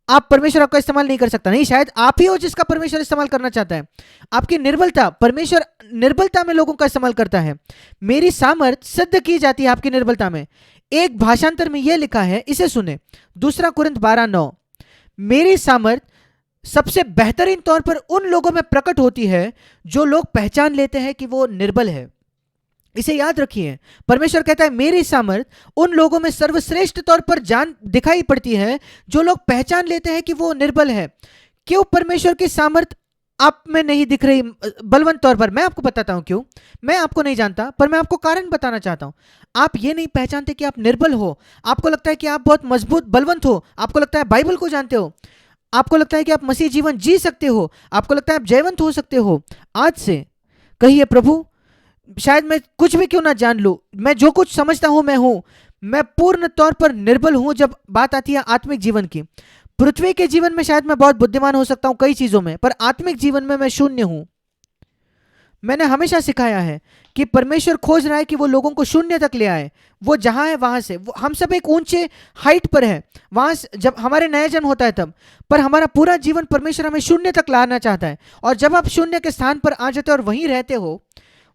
आप परमेश्वर आपका इस्तेमाल नहीं कर सकता। नहीं, शायद आप ही हो जिसका परमेश्वर इस्तेमाल करना चाहता है। आपकी निर्बलता, परमेश्वर निर्बलता में लोगों का इस्तेमाल करता है। मेरी सामर्थ सिद्ध की जाती है आपकी निर्बलता में। एक भाषांतर में यह लिखा है, इसे सुने, दूसरा कुरिन्थ 12:9, मेरी सामर्थ सबसे बेहतरीन तौर पर उन लोगों में प्रकट होती है जो लोग पहचान लेते हैं कि वो निर्बल है। इसे याद रखिए, परमेश्वर कहता है मेरी सामर्थ उन लोगों में सर्वश्रेष्ठ तौर पर जान दिखाई पड़ती है जो लोग पहचान लेते हैं कि वो निर्बल है। क्यों परमेश्वर की सामर्थ आप में नहीं दिख रही बलवंत तौर पर? मैं आपको बताता हूं क्यों। मैं आपको नहीं जानता, पर मैं आपको कारण बताना चाहता हूं। आप ये नहीं पहचानते कि आप निर्बल हो, आपको लगता है कि आप बहुत मजबूत बलवंत हो, आपको लगता है बाइबल को जानते हो, आपको लगता है कि आप मसीह जीवन जी सकते हो, आपको लगता है आप जयवंत हो सकते हो। आज से कहिए प्रभु, शायद मैं कुछ भी क्यों ना जान लूं, मैं जो कुछ समझता हूं मैं हूं, मैं पूर्ण तौर पर निर्बल हूं जब बात आती है आत्मिक जीवन की। पृथ्वी के जीवन में शायद मैं बहुत बुद्धिमान हो सकता हूं कई चीजों में, पर आत्मिक जीवन में मैं शून्य हूं। मैंने हमेशा सिखाया है कि परमेश्वर खोज रहा है कि वो लोगों को शून्य तक ले आए। वो जहां है वहां से, हम सब एक ऊंचे हाइट पर है, वहां से जब हमारे नया जन्म होता है तब, पर हमारा पूरा जीवन परमेश्वर हमें शून्य तक लाना चाहता है। और जब आप शून्य के स्थान पर आ जाते हो और वहीं रहते हो,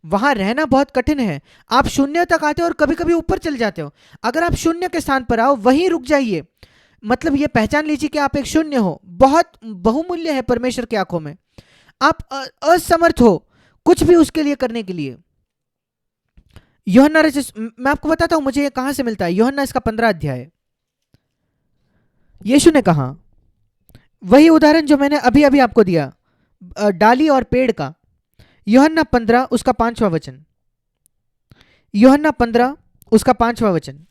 वहां रहना बहुत कठिन है। आप शून्य तक आते हो और कभी कभी ऊपर चले जाते हो। अगर आप शून्य के स्थान पर आओ, वहीं रुक जाइए, मतलब ये पहचान लीजिए कि आप एक शून्य हो, बहुत बहुमूल्य है परमेश्वर की आंखों में। आप असमर्थ हो कुछ भी उसके लिए करने के लिए। यूहन्ना, मैं आपको बताता हूं मुझे ये कहां से मिलता है। यूहन्ना इसका 15 अध्याय, यीशु ने कहा वही उदाहरण जो मैंने अभी अभी आपको दिया, डाली और पेड़ का। यूहन्ना 15 उसका 5वां वचन, यूहन्ना 15 उसका 5वां वचन,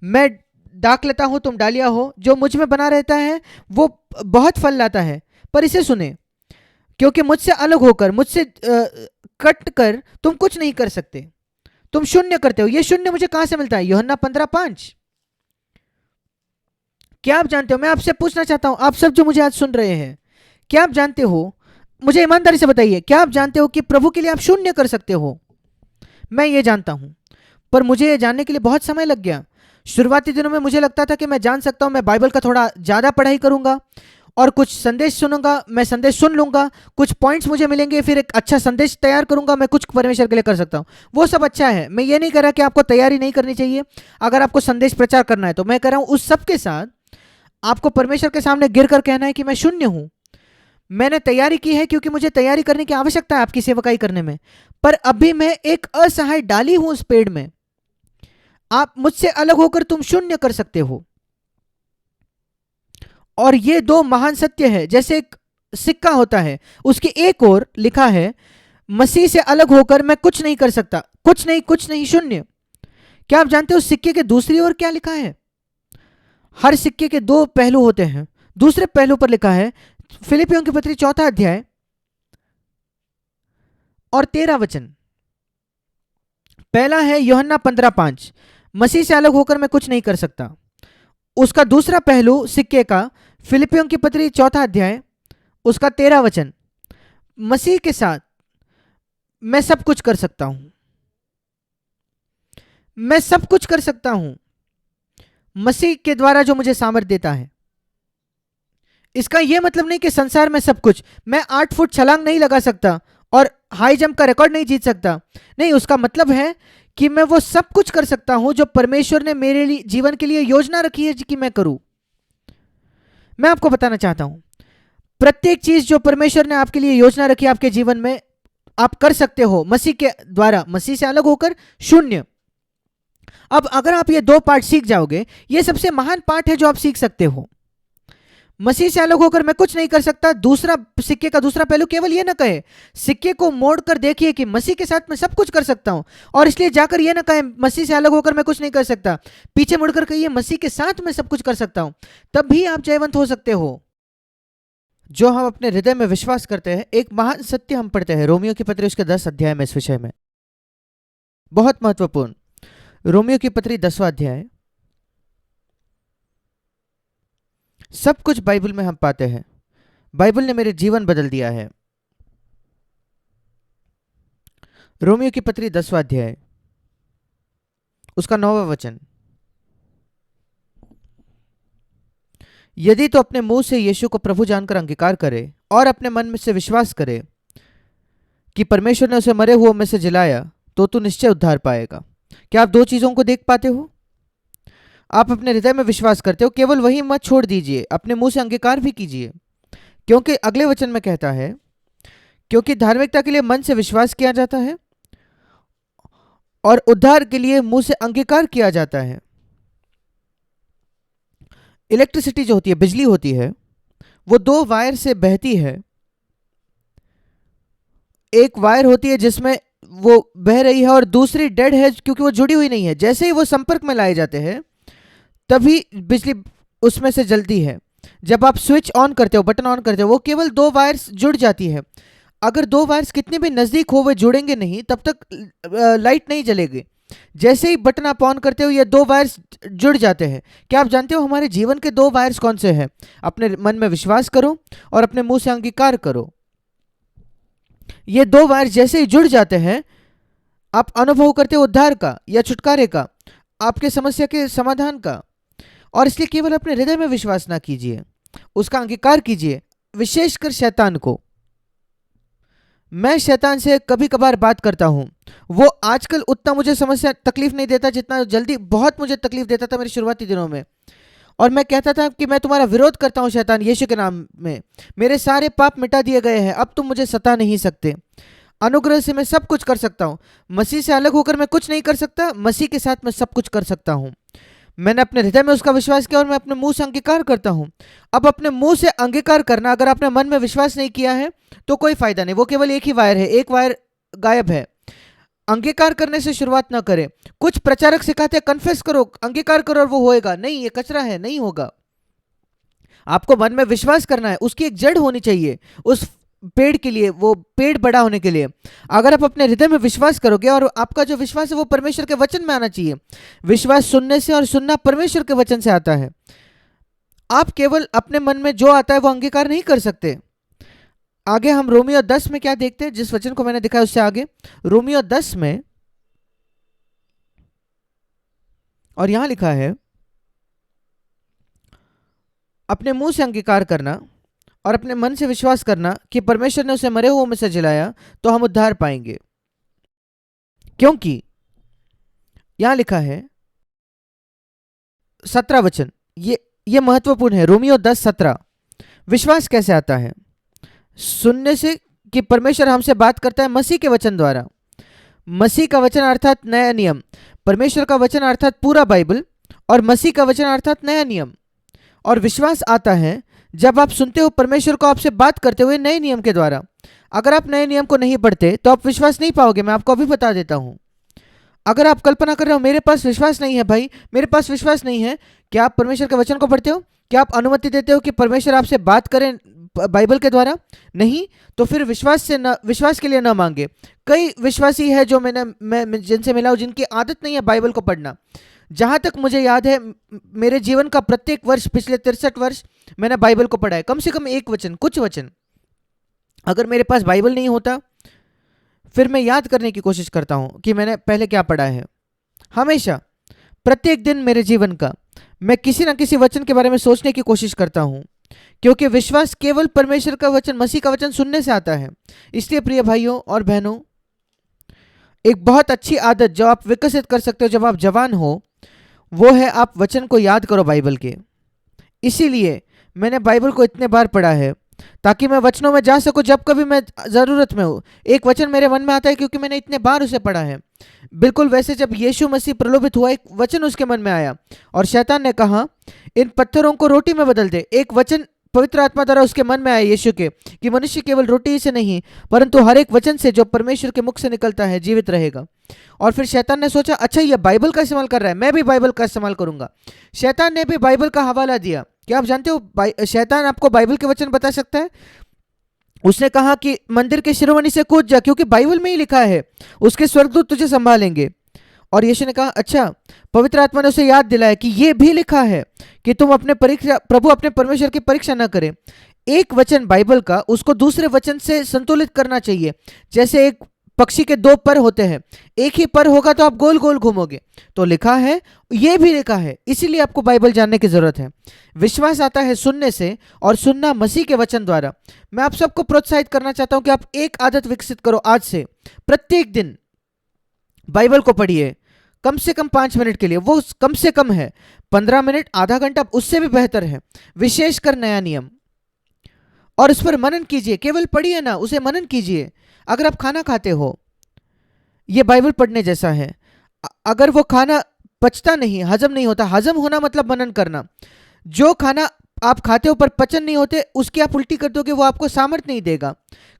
मैं दाखलता हूं तुम डालियां हो, जो मुझ में बना रहता है वो बहुत फल लाता है। पर इसे सुने, क्योंकि मुझसे अलग होकर, मुझसे कट कर तुम कुछ नहीं कर सकते, तुम शून्य करते हो। ये शून्य मुझे कहां से मिलता है? यूहन्ना 15:5। क्या आप जानते हो, मैं आपसे पूछना चाहता हूं, आप सब जो मुझे आज सुन रहे हैं, क्या आप जानते हो, मुझे ईमानदारी से बताइए, क्या आप जानते हो कि प्रभु के लिए आप शून्य कर सकते हो? मैं ये जानता हूं, पर मुझे ये जानने के लिए बहुत समय लग गया। शुरुआती दिनों में मुझे लगता था कि मैं जान सकता हूं, मैं बाइबल का थोड़ा ज़्यादा पढ़ाई करूंगा और कुछ संदेश सुनूंगा, मैं संदेश सुन लूंगा, कुछ पॉइंट्स मुझे मिलेंगे, फिर एक अच्छा संदेश तैयार करूंगा, मैं कुछ परमेश्वर के लिए कर सकता हूं। वो सब अच्छा है, मैं ये नहीं कह रहा कि आपको तैयारी नहीं करनी चाहिए अगर आपको संदेश प्रचार करना है तो। मैं कह रहा हूं उस सब के साथ आपको परमेश्वर के सामने गिर कर कहना है कि मैं शून्य हूं। मैंने तैयारी की है क्योंकि मुझे तैयारी करने की आवश्यकता है आपकी सेवकाई करने में, पर अभी मैं एक असहाय डाली हूं उस पेड़ में। आप मुझसे अलग होकर तुम शून्य कर सकते हो। और ये दो महान सत्य है। जैसे एक सिक्का होता है, उसकी एक ओर लिखा है मसीह से अलग होकर मैं कुछ नहीं कर सकता, कुछ नहीं, कुछ नहीं, शून्य। क्या आप जानते हो सिक्के के दूसरी ओर क्या लिखा है? हर सिक्के के दो पहलू होते हैं। दूसरे पहलू पर लिखा है, फिलिपियों की पत्री 4 अध्याय और 13 वचन। पहला है यूहन्ना 15:5, मसीह से अलग होकर मैं कुछ नहीं कर सकता। उसका दूसरा पहलू सिक्के का, फिलिपियों की पत्री 4 अध्याय उसका 13 वचन, मसीह के साथ मैं सब कुछ कर सकता हूं। मैं सब कुछ कर सकता हूं मसीह के द्वारा जो मुझे सामर्थ देता है। इसका यह मतलब नहीं कि संसार में सब कुछ, मैं 8 फुट छलांग नहीं लगा सकता और हाई जंप का रिकॉर्ड नहीं जीत सकता। नहीं, उसका मतलब है कि मैं वो सब कुछ कर सकता हूं जो परमेश्वर ने मेरे लिए जीवन के लिए योजना रखी है कि मैं करूं। मैं आपको बताना चाहता हूं, प्रत्येक चीज जो परमेश्वर ने आपके लिए योजना रखी है आपके जीवन में, आप कर सकते हो मसीह के द्वारा, मसीह से अलग होकर शून्य। अब अगर आप ये 2 पाठ सीख जाओगे, ये सबसे महान पाठ है जो आप सीख सकते हो। मसीह से अलग होकर मैं कुछ नहीं कर सकता। दूसरा, सिक्के का दूसरा पहलू केवल ये ना कहे, सिक्के को मोड़ कर देखिए कि मसीह के साथ मैं सब कुछ कर सकता हूं, और इसलिए जाकर ये ना कहे मसीह से अलग होकर मैं कुछ नहीं कर सकता, पीछे मुड़कर कहिए मसीह के साथ मैं सब कुछ कर सकता हूं। तब भी आप जयवंत हो सकते हो। जो हम अपने हृदय में विश्वास करते हैं, एक महान सत्य हम पढ़ते हैं रोमियो की पत्री उसके 10 अध्याय में, इस विषय में बहुत महत्वपूर्ण। रोमियो की पत्री 10वां अध्याय, सब कुछ बाइबल में हम पाते हैं। बाइबल ने मेरे जीवन बदल दिया है। रोमियो की पत्री 10वां अध्याय उसका 9वां वचन, यदि तो अपने मुंह से यीशु को प्रभु जानकर अंगीकार करे और अपने मन में से विश्वास करे कि परमेश्वर ने उसे मरे हुओं में से जिलाया, तो तू निश्चय उद्धार पाएगा। क्या आप 2 चीजों को देख पाते हो? आप अपने हृदय में विश्वास करते हो, केवल वही मत छोड़ दीजिए, अपने मुंह से अंगीकार भी कीजिए। क्योंकि अगले वचन में कहता है, क्योंकि धार्मिकता के लिए मन से विश्वास किया जाता है और उद्धार के लिए मुंह से अंगीकार किया जाता है। इलेक्ट्रिसिटी जो होती है, बिजली होती है, वो 2 वायर से बहती है। एक वायर होती है जिसमें वो बह रही है और दूसरी डेड है क्योंकि वो जुड़ी हुई नहीं है। जैसे ही वो संपर्क में लाए जाते हैं तभी बिजली उसमें से जलती है। जब आप स्विच ऑन करते हो, बटन ऑन करते हो, वो केवल 2 वायर्स जुड़ जाती है। अगर 2 वायर्स कितने भी नजदीक हो, वे जुड़ेंगे नहीं, तब तक लाइट नहीं जलेगी। जैसे ही बटन आप ऑन करते हो, ये 2 वायर्स जुड़ जाते हैं। क्या आप जानते हो हमारे जीवन के 2 वायर्स कौन से हैं? अपने मन में विश्वास करो और अपने मुंह से अंगीकार करो। ये 2 वायर्स जैसे ही जुड़ जाते हैं, आप अनुभव करते हो उद्धार का या छुटकारे का, आपके समस्या के समाधान का। और इसलिए केवल अपने हृदय में विश्वास ना कीजिए, उसका अंगीकार कीजिए। विशेषकर शैतान को। मैं शैतान से कभी कभार बात करता हूं। वो आजकल उतना मुझे समस्या तकलीफ नहीं देता जितना जल्दी बहुत मुझे तकलीफ देता था मेरे शुरुआती दिनों में। और मैं कहता था कि मैं तुम्हारा विरोध करता हूं शैतान, यीशु के नाम में मेरे सारे पाप मिटा दिए गए हैं, अब तुम मुझे सता नहीं सकते। अनुग्रह से मैं सब कुछ कर सकता हूं। मसीह से अलग होकर मैं कुछ नहीं कर सकता, मसीह के साथ मैं सब कुछ कर सकता हूं। मैंने अपने हृदय में उसका विश्वास किया और मैं अपने मुंह से अंगीकार करता हूं। अब अपने मुंह से अंगीकार करना, अगर आपने मन में विश्वास नहीं किया है तो कोई फायदा नहीं, वो केवल एक ही वायर है, एक वायर गायब है। अंगीकार करने से शुरुआत ना करें। कुछ प्रचारक सिखाते हैं कन्फेस करो, अंगीकार करो और वो होएगा। नहीं, ये कचरा है, नहीं होगा। आपको मन में विश्वास करना है, उसकी एक जड़ होनी चाहिए उस पेड़ के लिए, वो पेड़ बड़ा होने के लिए। अगर आप अपने हृदय में विश्वास करोगे, और आपका जो विश्वास है वो परमेश्वर के वचन में आना चाहिए। विश्वास सुनने से और सुनना परमेश्वर के वचन से आता है। आप केवल अपने मन में जो आता है वो अंगीकार नहीं कर सकते। आगे हम रोमियो 10 में क्या देखते हैं, जिस वचन को मैंने दिखाया उससे आगे रोमियो 10 में, और यहां लिखा है, अपने मुंह से अंगीकार करना और अपने मन से विश्वास करना कि परमेश्वर ने उसे मरे हुओं में से जिलाया, तो हम उद्धार पाएंगे। क्योंकि यहां लिखा है 17 वचन, ये महत्वपूर्ण है। रोमियो 10:17, विश्वास कैसे आता है? सुनने से कि परमेश्वर हमसे बात करता है मसीह के वचन द्वारा। मसीह का वचन अर्थात नया नियम, परमेश्वर का वचन अर्थात पूरा बाइबल, और मसीह का वचन अर्थात नया नियम। और विश्वास आता है जब आप सुनते हो परमेश्वर को आपसे बात करते हुए नए नियम के द्वारा। अगर आप नए नियम को नहीं पढ़ते तो आप विश्वास नहीं पाओगे। मैं आपको अभी बता देता हूं। अगर आप कल्पना कर रहे हो मेरे पास विश्वास नहीं है, भाई मेरे पास विश्वास नहीं है, क्या आप परमेश्वर के वचन को पढ़ते हो? क्या आप अनुमति देते हो कि परमेश्वर आपसे बात करें बाइबल के द्वारा? नहीं, तो फिर विश्वास के लिए ना मांगे। कई विश्वासी है जो मैं जिनसे मिला हूं, जिनकी आदत नहीं है बाइबल को पढ़ना, जहाँ तक मुझे याद है मेरे जीवन का प्रत्येक वर्ष पिछले 63 वर्ष मैंने बाइबल को पढ़ा है, कम से कम एक वचन, कुछ वचन। अगर मेरे पास बाइबल नहीं होता फिर मैं याद करने की कोशिश करता हूँ कि मैंने पहले क्या पढ़ा है। हमेशा प्रत्येक दिन मेरे जीवन का मैं किसी ना किसी वचन के बारे में सोचने की कोशिश करता हूँ, क्योंकि विश्वास केवल परमेश्वर का वचन, मसीह का वचन सुनने से आता है। इसलिए प्रिय भाइयों और बहनों, एक बहुत अच्छी आदत जो आप विकसित कर सकते हो जब आप जवान हो, वो है आप वचन को याद करो बाइबल के। इसीलिए मैंने बाइबल को इतने बार पढ़ा है ताकि मैं वचनों में जा सकूं जब कभी मैं ज़रूरत में हूँ। एक वचन मेरे मन में आता है क्योंकि मैंने इतने बार उसे पढ़ा है। बिल्कुल वैसे जब यीशु मसीह प्रलोभित हुआ, एक वचन उसके मन में आया और शैतान ने कहा इन पत्थरों को रोटी में बदल दे। एक वचन पवित्र आत्मा द्वारा उसके मन में आया यीशु के कि मनुष्य केवल रोटी से नहीं परंतु हर एक वचन से जो परमेश्वर के मुख से निकलता है जीवित रहेगा। और फिर शैतान ने सोचा अच्छा ये बाइबल का इस्तेमाल कर रहा है, मैं भी बाइबल का इस्तेमाल करूंगा। शैतान ने भी बाइबल का हवाला दिया। क्या आप जानते हो शैतान आपको बाइबल के वचन बता सकता है? उसने कहा कि मंदिर के शिरोमणि से कूद जा, क्योंकि बाइबल में ही लिखा है उसके स्वर्गदूत तुझे संभालेंगे। और यीशु ने कहा अच्छा, पवित्र आत्मा ने उसे याद दिलाया कि ये भी लिखा है कि तुम अपने प्रभु अपने परमेश्वर की परीक्षा न करें। एक वचन बाइबल का उसको दूसरे वचन से संतुलित करना चाहिए। जैसे एक पक्षी के दो पर होते हैं, एक ही पर होगा तो आप गोल गोल घूमोगे। तो लिखा है, ये भी लिखा है, इसीलिए आपको बाइबल जानने की जरूरत है। विश्वास आता है सुनने से और सुनना मसीह के वचन द्वारा। मैं आप सबको प्रोत्साहित करना चाहता हूं कि आप एक आदत विकसित करो आज से। प्रत्येक दिन बाइबल को पढ़िए कम से कम 5 मिनट के लिए। वो कम से कम है 15 मिनट, आधा घंटा, उससे भी बेहतर है। विशेषकर नया नियम, और उस पर मनन कीजिए। केवल पढ़िए ना, उसे मनन कीजिए। अगर आप खाना खाते हो, ये बाइबल पढ़ने जैसा है। अगर वो खाना पचता नहीं, हजम नहीं होता, हजम होना मतलब मनन करना। जो खाना आप खाते हो पर पचन नहीं होते उसकी आप उल्टी कर दोगे, वो आपको सामर्थ्य नहीं देगा।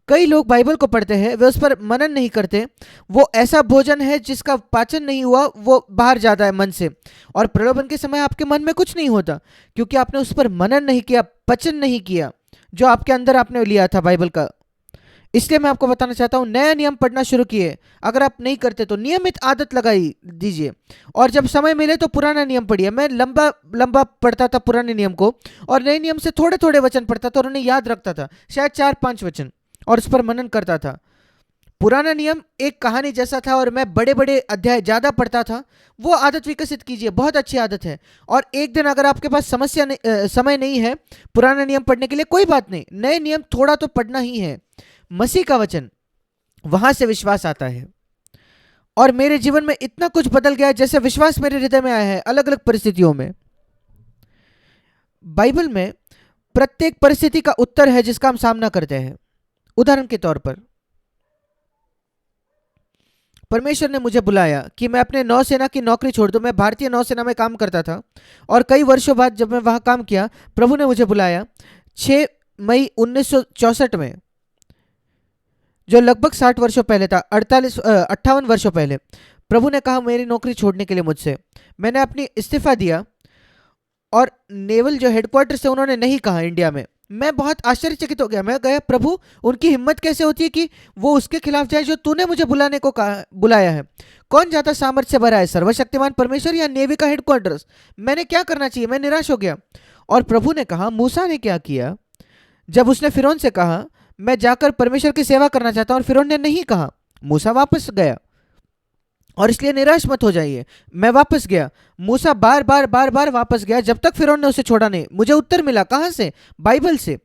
कई लोग बाइबल को पढ़ते हैं, वे उस पर मनन नहीं करते। वो ऐसा भोजन है जिसका पाचन नहीं हुआ, वो बाहर जाता है मन से, और प्रलोभन के समय आपके मन में कुछ नहीं होता क्योंकि आपने उस पर मनन नहीं किया, पचन नहीं किया जो आपके अंदर आपने लिया था बाइबल का। इसलिए मैं आपको बताना चाहता हूँ, नया नियम पढ़ना शुरू किए। अगर आप नहीं करते तो नियमित आदत लगाई दीजिए, और जब समय मिले तो पुराना नियम पढ़िए। मैं लंबा लंबा पढ़ता था पुराने नियम को, और नए नियम से थोड़े थोड़े वचन पढ़ता था और उन्हें याद रखता था, शायद 4-5 वचन, और उस पर मनन करता था। पुराना नियम एक कहानी जैसा था और मैं बड़े बड़े अध्याय ज़्यादा पढ़ता था। वो आदत विकसित कीजिए, बहुत अच्छी आदत है। और एक दिन अगर आपके पास समय नहीं है पुराना नियम पढ़ने के लिए, कोई बात नहीं, नए नियम थोड़ा तो पढ़ना ही है। मसीह का वचन, वहां से विश्वास आता है। और मेरे जीवन में इतना कुछ बदल गया जैसे विश्वास मेरे हृदय में आया है अलग अलग परिस्थितियों में। बाइबल में प्रत्येक परिस्थिति का उत्तर है जिसका हम सामना करते हैं। उदाहरण के तौर पर, परमेश्वर ने मुझे बुलाया कि मैं अपने नौसेना की नौकरी छोड़ दूं। मैं भारतीय नौसेना में काम करता था और कई वर्षों बाद जब मैं वहां काम किया, प्रभु ने मुझे बुलाया 6 मई 1964 में, जो लगभग 60 वर्षों पहले था, 58 वर्षों पहले। प्रभु ने कहा मेरी नौकरी छोड़ने के लिए मुझसे। मैंने अपनी इस्तीफा दिया और नेवल जो हेडक्वार्टर से उन्होंने नहीं कहा इंडिया में। मैं बहुत आश्चर्यचकित हो गया। मैं गया, प्रभु उनकी हिम्मत कैसे होती है कि वो उसके खिलाफ जाए जो तूने मुझे बुलाने को बुलाया है। कौन ज्यादा सामर्थ्य से भरा है, सर्वशक्तिमान परमेश्वर या नेवी का हेडक्वार्टर्स? मैंने क्या करना चाहिए? मैं निराश हो गया। और प्रभु ने कहा मूसा ने क्या किया जब उसने फिरौन से कहा मैं जाकर परमेश्वर की सेवा करना चाहता हूं, और फिरौन ने नहीं कहा। मूसा वापस गया, और इसलिए निराश मत हो जाइए। मैं वापस गया, मूसा बार बार वापस गया जब तक फिरौन ने उसे छोड़ा नहीं। मुझे उत्तर मिला कहां से? बाइबल से।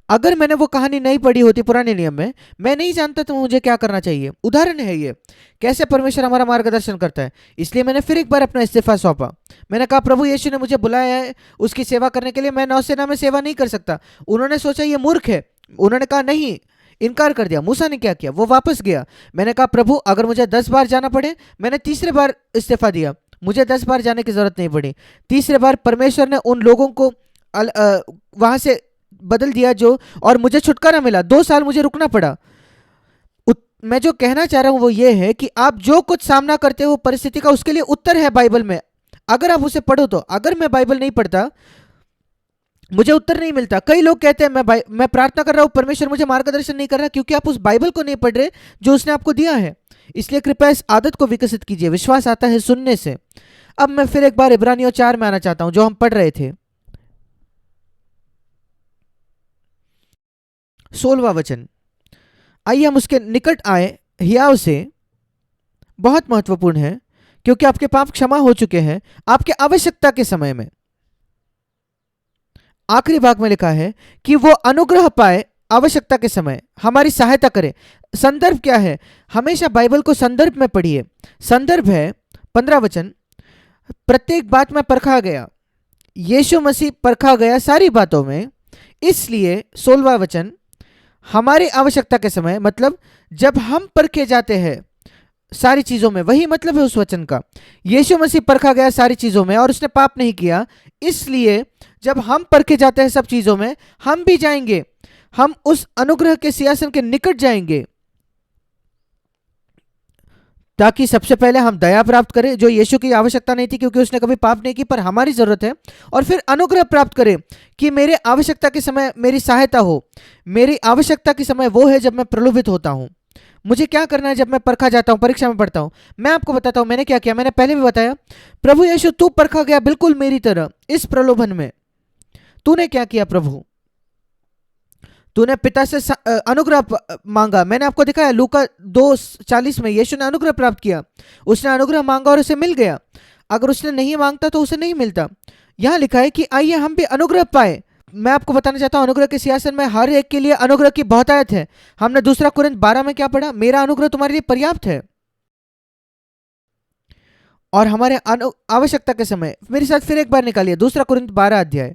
अगर मैंने वो कहानी नहीं पढ़ी होती पुराने नियम में, मैं नहीं जानता तो मुझे क्या करना चाहिए। उदाहरण है ये कैसे परमेश्वर हमारा मार्गदर्शन करता है। इसलिए मैंने फिर एक बार अपना इस्तीफा सौंपा। मैंने कहा प्रभु यीशु ने मुझे बुलाया है उसकी सेवा करने के लिए, मैं नौसेना में सेवा नहीं कर सकता। उन्होंने सोचा ये मूर्ख है, उन्होंने कहा नहीं, इनकार कर दिया। मूसा ने क्या किया? वो वापस गया। मैंने कहा प्रभु अगर मुझे 10 बार जाना पड़े, मैंने तीसरे बार इस्तीफा दिया। मुझे 10 बार जाने की जरूरत नहीं पड़ी। तीसरे बार परमेश्वर ने उन लोगों को वहां से बदल दिया जो, और मुझे छुटकारा मिला। 2 साल मुझे रुकना पड़ा। मैं जो कहना चाह रहा हूं वो ये है कि आप जो कुछ सामना करते हो परिस्थिति का, उसके लिए उत्तर है बाइबल में। अगर आप उसे पढ़ो तो। अगर मैं बाइबल नहीं पढ़ता मुझे उत्तर नहीं मिलता। कई लोग कहते हैं मैं प्रार्थना कर रहा हूं परमेश्वर मुझे मार्गदर्शन नहीं कर रहा, क्योंकि आप उस बाइबल को नहीं पढ़ रहे जो उसने आपको दिया है। इसलिए कृपया इस आदत को विकसित कीजिए। विश्वास आता है सुनने से। अब मैं फिर एक बार इब्रानियों 4 में आना चाहता हूं, जो हम पढ़ रहे थे। 16वां वचन, आइए हम उसके निकट आए हियाव से। बहुत महत्वपूर्ण है, क्योंकि आपके पाप क्षमा हो चुके हैं आपके आवश्यकता के समय में। आखिरी भाग में लिखा है कि वो अनुग्रह पाए आवश्यकता के समय, हमारी सहायता करे। संदर्भ क्या है? हमेशा बाइबल को संदर्भ में पढ़िए। संदर्भ है 15 वचन, प्रत्येक बात में परखा गया, यीशु मसीह परखा गया सारी बातों में, इसलिए 16वां वचन, हमारी आवश्यकता के समय, मतलब जब हम परखे जाते हैं सारी चीजों में, वही मतलब है उस वचन का। यीशु मसीह परखा गया सारी चीजों में और उसने पाप नहीं किया, इसलिए जब हम परखे जाते हैं सब चीजों में, हम भी जाएंगे, हम उस अनुग्रह के सिंहासन के निकट जाएंगे, ताकि सबसे पहले हम दया प्राप्त करें, जो यीशु की आवश्यकता नहीं थी क्योंकि उसने कभी पाप नहीं की, पर हमारी जरूरत है। और फिर अनुग्रह प्राप्त करें कि मेरे आवश्यकता के समय मेरी सहायता हो। मेरी आवश्यकता के समय वो है जब मैं प्रलोभित होता हूं। मुझे क्या करना है जब मैं परखा जाता हूं, परीक्षा में पढ़ता हूं? मैं आपको बताता हूं मैंने क्या किया। मैंने पहले भी बताया, प्रभु यीशु तू परखा गया बिल्कुल मेरी तरह इस प्रलोभन में। तूने क्या किया प्रभु? तूने पिता से अनुग्रह मांगा। मैंने आपको दिखाया लूका 2:40 में यीशु ने अनुग्रह प्राप्त किया। उसने अनुग्रह मांगा और उसे मिल गया। अगर उसने नहीं मांगता तो उसे नहीं मिलता। यहां लिखा है कि आइए हम भी अनुग्रह पाए। मैं आपको बताना चाहता हूं, अनुग्रह के सिंहासन में हर एक के लिए अनुग्रह की बहुतायत है। हमने 2 कुरिन्थ 12 में क्या पढ़ा? मेरा अनुग्रह तुम्हारे लिए पर्याप्त है। और हमारे आवश्यकता के समय, मेरे साथ फिर एक बार निकालिए 2 कुरिन्थ 12 अध्याय,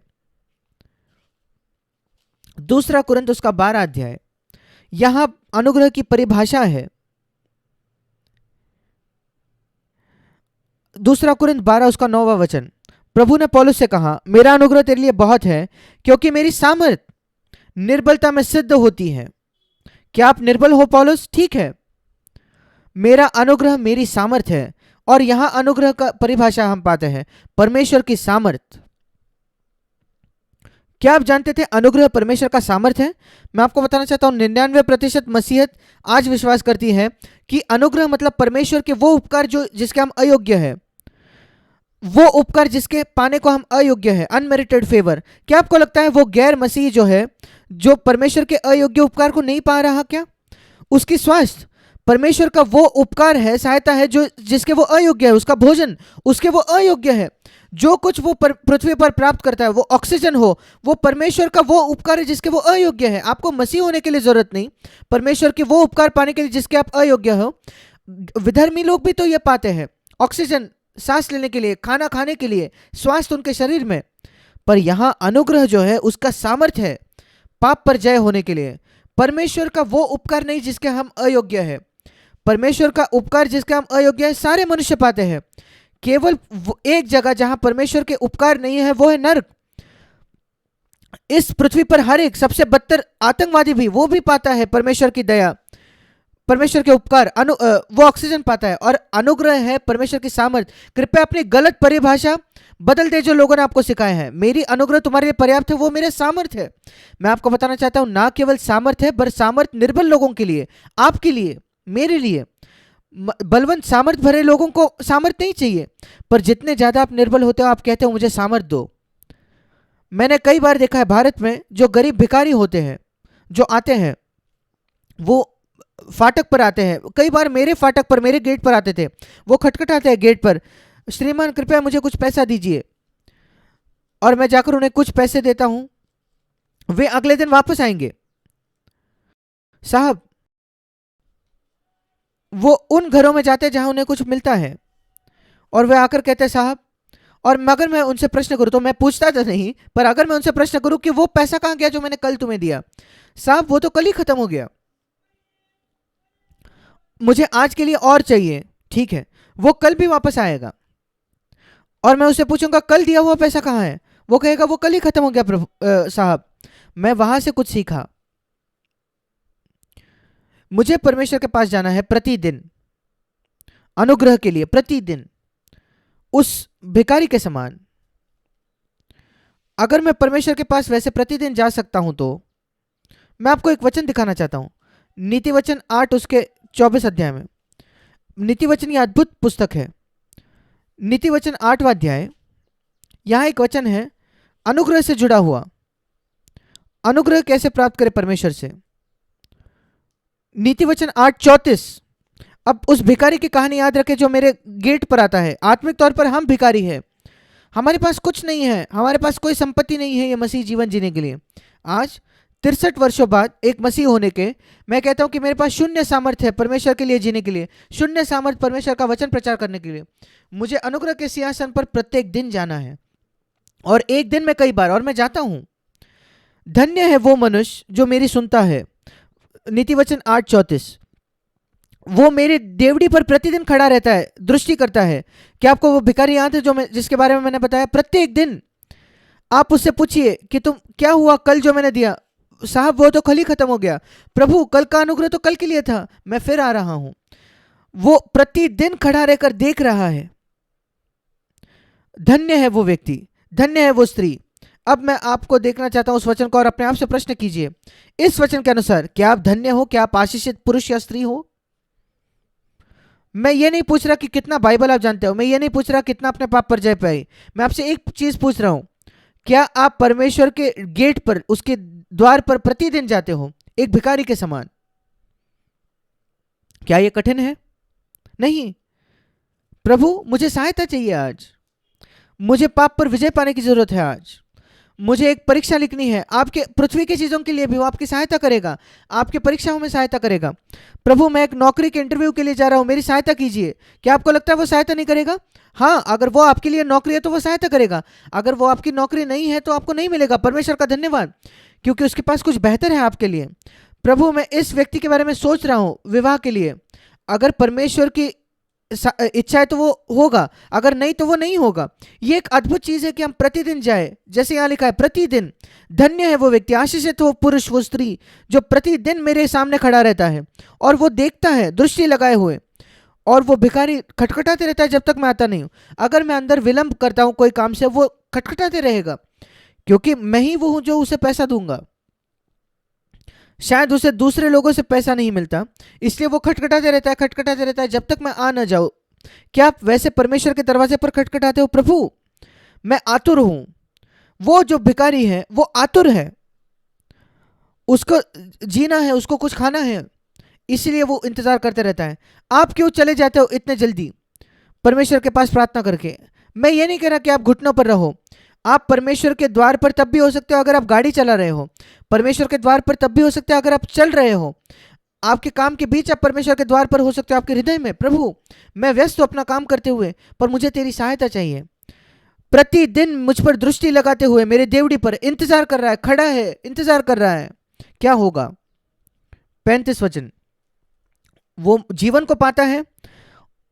2 कुरिन्थ उसका 12 अध्याय। यहां अनुग्रह की परिभाषा है। 2 कुरिन्थ 12 उसका 9वां वचन, प्रभु ने पौलुस से कहा, मेरा अनुग्रह तेरे लिए बहुत है, क्योंकि मेरी सामर्थ निर्बलता में सिद्ध होती है। क्या आप निर्बल हो पौलुस? ठीक है, मेरा अनुग्रह मेरी सामर्थ है। और यहां अनुग्रह का परिभाषा हम पाते हैं परमेश्वर की सामर्थ। क्या आप जानते थे अनुग्रह परमेश्वर का सामर्थ्य है? मैं आपको बताना चाहता हूं 99% मसीहत आज विश्वास करती है कि अनुग्रह मतलब परमेश्वर के वो उपकार जो जिसके हम अयोग्य है, वो उपकार जिसके पाने को हम अयोग्य है, अनमेरिटेड फेवर। क्या आपको लगता है वो गैर मसीह जो है, जो परमेश्वर के अयोग्य उपकार को नहीं पा रहा क्या? उसकी स्वास्थ्य परमेश्वर का वो उपकार है, सहायता है जो जिसके वो अयोग्य है। उसका भोजन उसके वो अयोग्य है। जो कुछ वो पृथ्वी पर प्राप्त करता है, वो ऑक्सीजन हो, वो परमेश्वर का वो उपकार है जिसके वो अयोग्य है। आपको मसीह होने के लिए जरूरत नहीं, परमेश्वर के वो उपकार पाने के लिए जिसके आप अयोग्य हो। विधर्मी लोग भी तो ये पाते हैं, ऑक्सीजन सांस लेने के लिए, खाना खाने के लिए, स्वास्थ्य उनके शरीर में। पर यहां अनुग्रह जो है उसका सामर्थ्य है पाप पर जय होने के लिए। परमेश्वर का वो उपकार नहीं जिसके हम अयोग्य है। परमेश्वर का उपकार जिसके हम अयोग्य है सारे मनुष्य पाते हैं। केवल एक जगह जहां परमेश्वर के उपकार नहीं है वो है नर्क। इस पृथ्वी पर हर एक सबसे बदतर आतंकवादी भी वो भी पाता है परमेश्वर की दया, परमेश्वर के उपकार, वो ऑक्सीजन पाता है। और अनुग्रह है परमेश्वर की सामर्थ। कृपया अपनी गलत परिभाषा बदल दे जो लोगों ने आपको सिखाया है। मेरी अनुग्रह तुम्हारे लिए पर्याप्त है, वो मेरे सामर्थ है। मैं आपको बताना चाहता हूं ना केवल सामर्थ है, पर सामर्थ निर्बल लोगों के लिए, आपके लिए, मेरे लिए। बलवंत सामर्थ भरे लोगों को सामर्थ नहीं चाहिए, पर जितने ज्यादा आप निर्बल होते हो आप कहते हो मुझे सामर्थ दो। मैंने कई बार देखा है भारत में जो गरीब भिखारी होते हैं, जो आते हैं, वो फाटक पर आते हैं। कई बार मेरे फाटक पर, मेरे गेट पर आते थे। वो खटखटाते हैं गेट पर, श्रीमान कृपया मुझे कुछ पैसा दीजिए। और मैं जाकर उन्हें कुछ पैसे देता हूं। वे अगले दिन वापस आएंगे। साहब, वो उन घरों में जाते हैं जहां उन्हें कुछ मिलता है, और वे आकर कहते हैं साहब। और अगर मैं उनसे प्रश्न करूं, तो मैं पूछता तो नहीं, पर अगर मैं उनसे प्रश्न करूं कि वो पैसा कहां गया जो मैंने कल तुम्हें दिया, साहब वो तो कल ही खत्म हो गया, मुझे आज के लिए और चाहिए। ठीक है, वो कल भी वापस आएगा। और मैं उससे पूछूंगा कल दिया हुआ पैसा कहाँ है, वो कहेगा वो कल ही खत्म हो गया प्रभु साहब। मैं वहां से कुछ सीखा। मुझे परमेश्वर के पास जाना है प्रतिदिन अनुग्रह के लिए, प्रतिदिन उस भिखारी के समान। अगर मैं परमेश्वर के पास वैसे प्रतिदिन जा सकता हूं, तो मैं आपको एक वचन दिखाना चाहता हूं। नीति वचन 8 उसके 24 अध्याय में। नीति वचन ये अद्भुत पुस्तक है। नीति वचन 8वां अध्याय, यहां एक वचन है अनुग्रह से जुड़ा हुआ। अनुग्रह कैसे प्राप्त करें परमेश्वर से? नीति वचन 8:34। अब उस भिखारी की कहानी याद रखें जो मेरे गेट पर आता है। आत्मिक तौर पर हम भिखारी हैं, हमारे पास कुछ नहीं है, हमारे पास कोई संपत्ति नहीं है ये मसीह जीवन जीने के लिए। आज 63 वर्षों बाद एक मसीह होने के मैं कहता हूं कि मेरे पास शून्य सामर्थ्य है परमेश्वर के लिए जीने के लिए, शून्य सामर्थ्य परमेश्वर का वचन प्रचार करने के लिए। मुझे अनुग्रह के सिंहासन पर प्रत्येक दिन जाना है, और एक दिन में कई बार, और मैं जाता हूं। धन्य है वो मनुष्य जो मेरी सुनता है। नीति वचन 8:34। वो मेरे देवड़ी पर प्रतिदिन खड़ा रहता है, दृष्टि करता है। क्या आपको वो भिखारी याद है जिसके बारे में मैंने बताया? प्रत्येक दिन आप उससे पूछिए कि तुम क्या हुआ कल जो मैंने दिया? साहब वो तो कल ही खत्म हो गया। प्रभु कल का अनुग्रह तो कल के लिए था, मैं फिर आ रहा हूं। वो प्रतिदिन खड़ा रहकर देख रहा है। धन्य है वो व्यक्ति, धन्य है वो स्त्री। अब मैं आपको देखना चाहता हूं उस वचन को, और अपने आप से प्रश्न कीजिए इस वचन के अनुसार क्या आप धन्य हो? क्या आप आशीषित पुरुष या स्त्री हो? मैं ये नहीं पूछ रहा कि कितना बाइबल आप जानते हो, मैं ये नहीं पूछ रहा कितना अपने पाप पर जय पाई। मैं आपसे एक चीज पूछ रहा हूं, क्या आप परमेश्वर के गेट पर, उसके द्वार पर प्रतिदिन जाते हो एक भिखारी के समान? क्या यह कठिन है? नहीं। प्रभु मुझे सहायता चाहिए आज, मुझे पाप पर विजय पाने की जरूरत है। आज मुझे एक परीक्षा लिखनी है, आपके पृथ्वी की चीजों के लिए भी वो आपकी सहायता करेगा, आपके परीक्षाओं में सहायता करेगा। प्रभु मैं एक नौकरी के इंटरव्यू के लिए जा रहा हूं, मेरी सहायता कीजिए। क्या आपको लगता है वो सहायता नहीं करेगा? हाँ, अगर वो आपके लिए नौकरी है तो वो सहायता करेगा। अगर वो आपकी नौकरी नहीं है तो आपको नहीं मिलेगा। परमेश्वर का धन्यवाद, क्योंकि उसके पास कुछ बेहतर है आपके लिए। प्रभु मैं इस व्यक्ति के बारे में सोच रहा हूं विवाह के लिए, अगर परमेश्वर की इच्छा है तो वो होगा, अगर नहीं तो वो नहीं होगा। ये एक अद्भुत चीज है कि हम प्रतिदिन जाए, जैसे यहां लिखा है प्रतिदिन। धन्य है वो व्यक्ति, आशीषित वो पुरुष वो स्त्री जो प्रतिदिन मेरे सामने खड़ा रहता है और वो देखता है दृष्टि लगाए हुए। और वो भिखारी खटखटाते रहता है जब तक मैं आता नहीं हूं। अगर मैं अंदर विलंब करता हूं कोई काम से, वो खटखटाते रहेगा, क्योंकि मैं ही वो हूं जो उसे पैसा दूंगा। शायद उसे दूसरे लोगों से पैसा नहीं मिलता, इसलिए वो खटखटाते रहता है, खटखटाते रहता है जब तक मैं आ ना जाऊं। क्या आप वैसे परमेश्वर के दरवाजे पर खटखटाते हो? प्रभु मैं आतुर हूं। वो जो भिखारी है वो आतुर है, उसको जीना है, उसको कुछ खाना है, इसलिए वो इंतजार करते रहता है। आप क्यों चले जाते हो इतने जल्दी परमेश्वर के पास प्रार्थना करके? मैं ये नहीं कह रहा कि आप घुटनों पर रहो। आप परमेश्वर के द्वार पर तब भी हो सकते हो अगर आप गाड़ी चला रहे हो, परमेश्वर के द्वार पर तब भी हो सकते हो अगर आप चल रहे हो, आपके काम के बीच आप परमेश्वर के द्वार पर हो सकते हो आपके हृदय में। प्रभु मैं व्यस्त हूं अपना काम करते हुए, पर मुझे तेरी सहायता चाहिए। प्रतिदिन मुझ पर दृष्टि लगाते हुए मेरे देवड़ी पर इंतजार कर रहा है, खड़ा है, इंतजार कर रहा है। क्या होगा? 35 वचन, वो जीवन को पाता है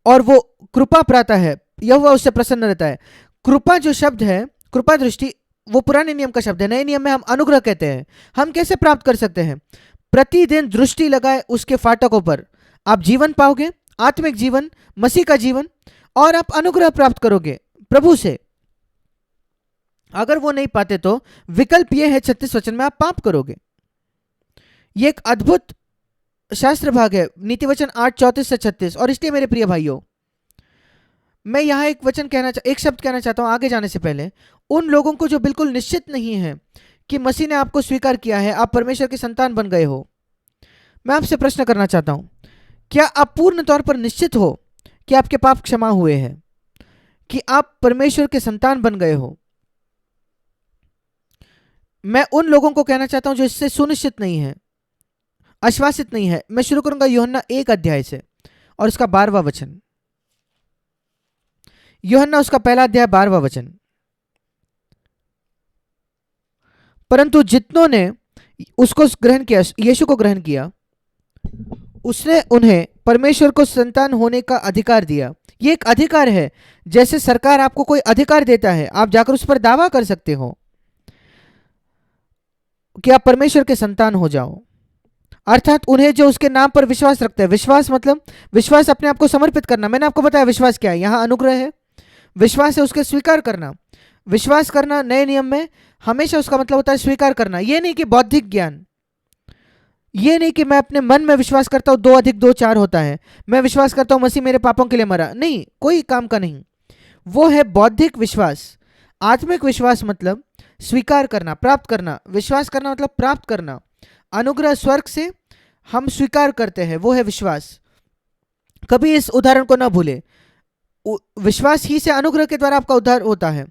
और वो कृपा पाता है, यहोवा उससे प्रसन्न रहता है। कृपा जो शब्द है, कृपा दृष्टि, वो पुराने नियम का शब्द है। नए नियम में हम अनुग्रह कहते हैं। हम कैसे प्राप्त कर सकते हैं? प्रतिदिन दृष्टि लगाए उसके फाटकों पर, आप जीवन पाओगे, आत्मिक जीवन, मसीह का जीवन, और आप अनुग्रह प्राप्त करोगे प्रभु से। अगर वो नहीं पाते तो विकल्प ये है 36 वचन में, आप पाप करोगे। ये एक अद्भुत शास्त्र भाग है, नीति वचन 8:34 से 36। और इसलिए मेरे प्रिय भाइयों, मैं यहां एक शब्द कहना चाहता हूं आगे जाने से पहले। उन लोगों को जो बिल्कुल निश्चित नहीं है कि मसीह ने आपको स्वीकार किया है, आप परमेश्वर की संतान बन गए हो, मैं आपसे प्रश्न करना चाहता हूं, क्या आप पूर्ण तौर पर निश्चित हो कि आपके पाप क्षमा हुए हैं, कि आप परमेश्वर के संतान बन गए हो? मैं उन लोगों को कहना चाहता हूं जो इससे सुनिश्चित नहीं है, आश्वासित नहीं है। मैं शुरू करूंगा यूहन्ना 1 अध्याय से और उसका 12वां वचन। यूहन्ना उसका पहला अध्याय 12वां वचन। परंतु जितनों ने उसको ग्रहण किया, यीशु को ग्रहण किया, उसने उन्हें परमेश्वर को संतान होने का अधिकार दिया। ये एक अधिकार है, जैसे सरकार आपको कोई अधिकार देता है, आप जाकर उस पर दावा कर सकते हो कि आप परमेश्वर के संतान हो जाओ। अर्थात उन्हें जो उसके नाम पर विश्वास रखते हैं। विश्वास मतलब विश्वास अपने आप को समर्पित करना। मैंने आपको बताया विश्वास क्या है, यहां अनुग्रह है, विश्वास है उसके स्वीकार करना। विश्वास करना नए नियम में हमेशा उसका मतलब होता है स्वीकार करना। यह नहीं कि बौद्धिक ज्ञान, ये नहीं कि मैं अपने मन में विश्वास करता हूं 2 अधिक 2 4 होता है, मैं विश्वास करता हूं मसीह मेरे पापों के लिए मरा, नहीं, कोई काम का नहीं। वो है बौद्धिक विश्वास। आत्मिक विश्वास मतलब स्वीकार करना, प्राप्त करना। विश्वास करना मतलब प्राप्त करना। अनुग्रह स्वर्ग से हम स्वीकार करते हैं, वो है विश्वास। कभी इस उदाहरण को ना भूले। विश्वास ही से अनुग्रह के द्वारा आपका उद्धार होता है।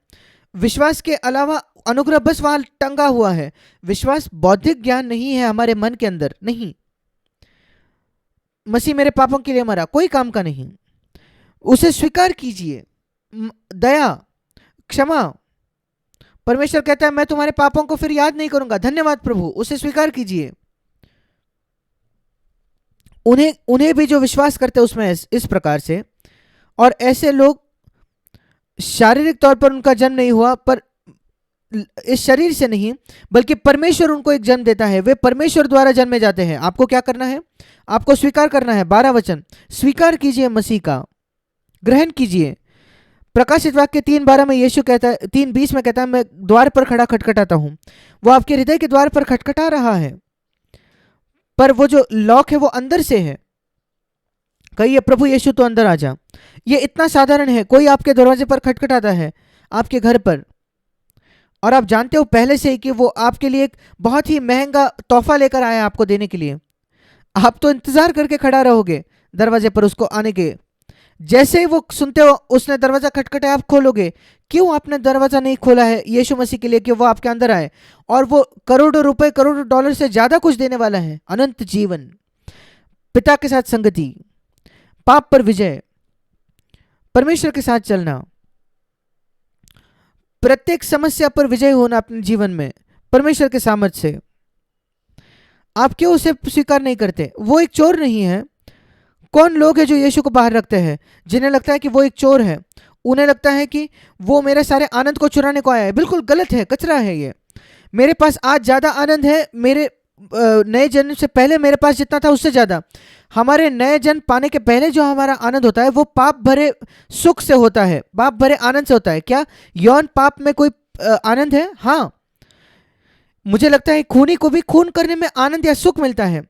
विश्वास के अलावा अनुग्रह बस वहां टंगा हुआ है। विश्वास बौद्धिक ज्ञान नहीं है हमारे मन के अंदर, नहीं। मसीह मेरे पापों के लिए मरा, कोई काम का नहीं। उसे स्वीकार कीजिए। दया, क्षमा। परमेश्वर कहता है मैं तुम्हारे पापों को फिर याद नहीं करूंगा। धन्यवाद प्रभु, उसे स्वीकार कीजिए। उन्हें उन्हें भी जो विश्वास करते हैं उसमें इस प्रकार से। और ऐसे लोग शारीरिक तौर पर उनका जन्म नहीं हुआ, पर इस शरीर से नहीं, बल्कि परमेश्वर उनको एक जन्म देता है। वे परमेश्वर द्वारा जन्मे जाते हैं। आपको क्या करना है? आपको स्वीकार करना है। 12 वचन, स्वीकार कीजिए मसीह का, ग्रहण कीजिए। प्रकाशित वाक्य 3:12 में यीशु कहता है, 3:20 में कहता है मैं द्वार पर खड़ा खटखटाता हूं। वो आपके हृदय के द्वार पर खटखटा रहा है, पर वो जो लॉक है वो अंदर से है। कहिए प्रभु यीशु तो अंदर आ जा। ये इतना साधारण है। कोई आपके दरवाजे पर खटखटाता है, आपके घर पर, और आप जानते हो पहले से ही कि वो आपके लिए एक बहुत ही महंगा तोहफा लेकर आया आपको देने के लिए। आप तो इंतजार करके खड़ा रहोगे दरवाजे पर उसको आने के। जैसे ही वो सुनते हो उसने दरवाजा खटखटाया, आप खोलोगे। क्यों आपने दरवाजा नहीं खोला है यीशु मसीह के लिए कि वो आपके अंदर आए? और वो करोड़ों रुपए, करोड़ों डॉलर से ज्यादा कुछ देने वाला है। अनंत जीवन, पिता के साथ संगति, पाप पर विजय, परमेश्वर के साथ चलना, प्रत्येक समस्या पर विजय होना अपने जीवन में परमेश्वर के सामर्थ्य से। आप क्यों उसे स्वीकार नहीं करते? वो एक चोर नहीं है। कौन लोग हैं जो यीशु को बाहर रखते हैं, जिन्हें लगता है कि वो एक चोर है? उन्हें लगता है कि वो मेरे सारे आनंद को चुराने को आया है। बिल्कुल गलत है, कचरा है ये। मेरे पास आज ज्यादा आनंद है, मेरे नए जन्म से पहले मेरे पास जितना था उससे ज्यादा। हमारे नए जन्म पाने के पहले जो हमारा आनंद होता है वो पाप भरे सुख से होता है, पाप भरे आनंद से होता है। क्या यौन पाप में कोई आनंद है? हाँ, मुझे लगता है खूनी को भी खून करने में आनंद या सुख मिलता है।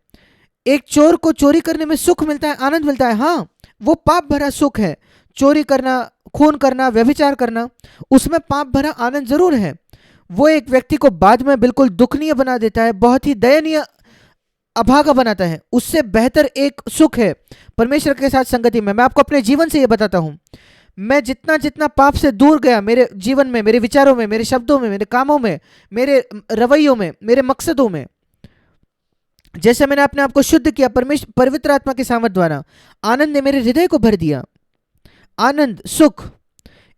एक चोर को चोरी करने में सुख मिलता है, आनंद मिलता है। हाँ, वो पाप भरा सुख है। चोरी करना, खून करना, व्यभिचार करना, उसमें पाप भरा आनंद जरूर है। वो एक व्यक्ति को बाद में बिल्कुल दुखनीय बना देता है, बहुत ही दयनीय, अभागा बनाता है। उससे बेहतर एक सुख है परमेश्वर के साथ संगति में। मैं आपको अपने जीवन से ये बताता हूं, मैं जितना जितना पाप से दूर गया मेरे जीवन में, मेरे विचारों में, मेरे शब्दों में, मेरे कामों में, मेरे रवैयों में, मेरे मकसदों में, जैसे मैंने अपने आप को शुद्ध किया परमेश्वर पवित्र आत्मा के सामर्थ द्वारा, आनंद ने मेरे हृदय को भर दिया। आनंद, सुख,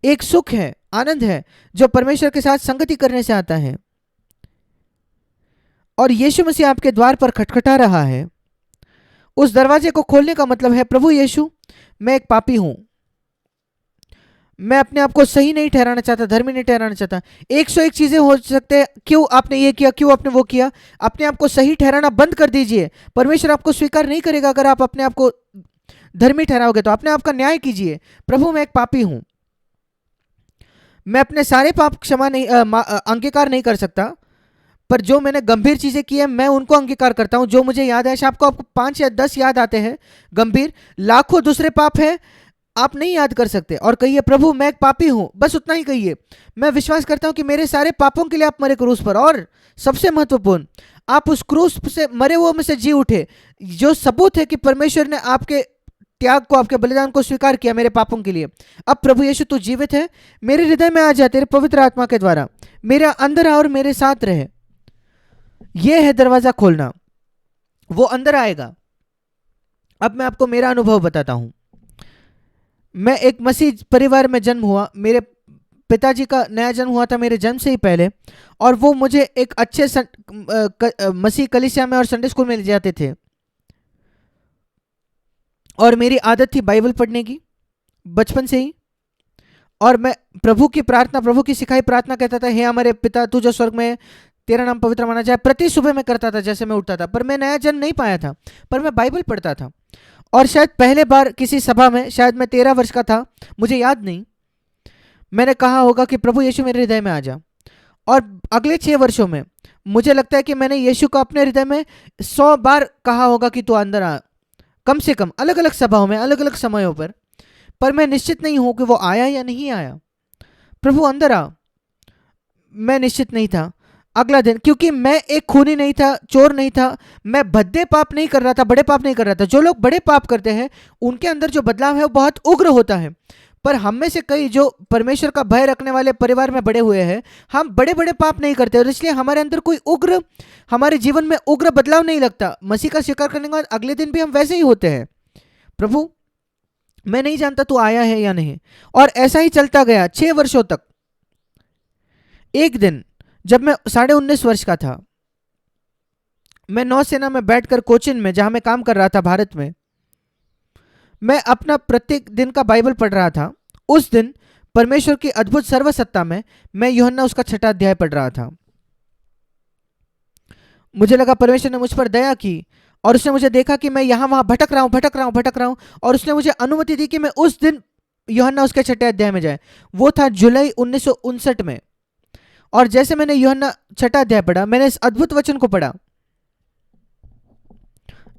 एक सुख है, आनंद है जो परमेश्वर के साथ संगति करने से आता है। और यीशु मसीह आपके द्वार पर खटखटा रहा है। उस दरवाजे को खोलने का मतलब है प्रभु यीशु, मैं एक पापी हूं, मैं अपने आप को सही नहीं ठहराना चाहता, धर्मी नहीं ठहराना चाहता। 101 चीजें हो सकते हैं, क्यों आपने ये किया, क्यों आपने वो किया। अपने आप को सही ठहराना बंद कर दीजिए। परमेश्वर आपको स्वीकार नहीं करेगा अगर आप अपने आप को धर्मी ठहराओगे। तो अपने आप का न्याय कीजिए। प्रभु मैं एक पापी हूं, मैं अपने सारे पाप क्षमा नहीं अंगीकार नहीं कर सकता, पर जो मैंने गंभीर चीजें की है मैं उनको अंगीकार करता हूं। जो मुझे याद है, शायद आपको 5 या 10 याद आते हैं गंभीर, लाखों दूसरे पाप है आप नहीं याद कर सकते। और कहिए प्रभु मैं एक पापी हूं, बस उतना ही कहिए। मैं विश्वास करता हूं कि मेरे सारे पापों के लिए आप मरे क्रूस पर, और सबसे महत्वपूर्ण आप उस क्रूस से मरे हुए में से जी उठे, जो सबूत है कि परमेश्वर ने आपके त्याग को, आपके बलिदान को स्वीकार किया मेरे पापों के लिए। अब प्रभु यीशु तू जीवित है, मेरे हृदय में आ जा तेरे पवित्र आत्मा के द्वारा, मेरे अंदर आ और मेरे साथ रहे। यह है दरवाजा खोलना, वो अंदर आएगा। अब मैं आपको मेरा अनुभव बताता हूं। मैं एक मसीह परिवार में जन्म हुआ। मेरे पिताजी का नया जन्म हुआ था मेरे जन्म से ही पहले, और वो मुझे एक अच्छे मसीह कलीसिया में और संडे स्कूल में ले जाते थे। और मेरी आदत थी बाइबल पढ़ने की बचपन से ही। और मैं प्रभु की प्रार्थना, प्रभु की सिखाई प्रार्थना कहता था, हे हमारे पिता तू जो स्वर्ग में है, तेरा नाम पवित्र माना जाए। प्रति सुबह मैं करता था जैसे मैं उठता था। पर मैं नया जन्म नहीं पाया था, पर मैं बाइबल पढ़ता था। और शायद पहले बार किसी सभा में, शायद मैं 13 वर्ष का था, मुझे याद नहीं, मैंने कहा होगा कि प्रभु यीशु मेरे हृदय में आ जा। और अगले 6 वर्षों में मुझे लगता है कि मैंने यीशु को अपने हृदय में 100 बार कहा होगा कि तू अंदर आ, कम से कम, अलग अलग सभाओं में, अलग अलग समयों पर। पर मैं निश्चित नहीं हूं कि वो आया या नहीं आया। प्रभु अंदर आ। मैं निश्चित नहीं था। अगला दिन, क्योंकि मैं एक खूनी नहीं था, चोर नहीं था, मैं भद्दे पाप नहीं कर रहा था, बड़े पाप नहीं कर रहा था। जो लोग बड़े पाप करते हैं उनके अंदर जो बदलाव है वो बहुत उग्र होता है। पर हम में से कई जो परमेश्वर का भय रखने वाले परिवार में बड़े हुए हैं, हम बड़े बड़े पाप नहीं करते और इसलिए हमारे अंदर कोई उग्र, हमारे जीवन में उग्र बदलाव नहीं लगता। मसीह का स्वीकार करने के बाद अगले दिन भी हम वैसे ही होते हैं। प्रभु मैं नहीं जानता तू आया है या नहीं। और ऐसा ही चलता गया 6 वर्षों तक। एक दिन जब मैं 19.5 वर्ष का था, मैं नौसेना में बैठकर कोचिन में, जहां मैं काम कर रहा था भारत में, मैं अपना प्रत्येक दिन का बाइबल पढ़ रहा था। उस दिन परमेश्वर की अद्भुत सर्वसत्ता में मैं यूहन्ना उसका 6वां अध्याय पढ़ रहा था। मुझे लगा परमेश्वर ने मुझ पर दया की और उसने मुझे देखा कि मैं यहां वहां भटक रहा हूं और उसने मुझे अनुमति दी कि मैं उस दिन यूहन्ना उसके 6वें अध्याय में जाए। वो था जुलाई 1959 में। और जैसे मैंने यूहन्ना 6वां अध्याय पढ़ा, मैंने इस अद्भुत वचन को पढ़ा,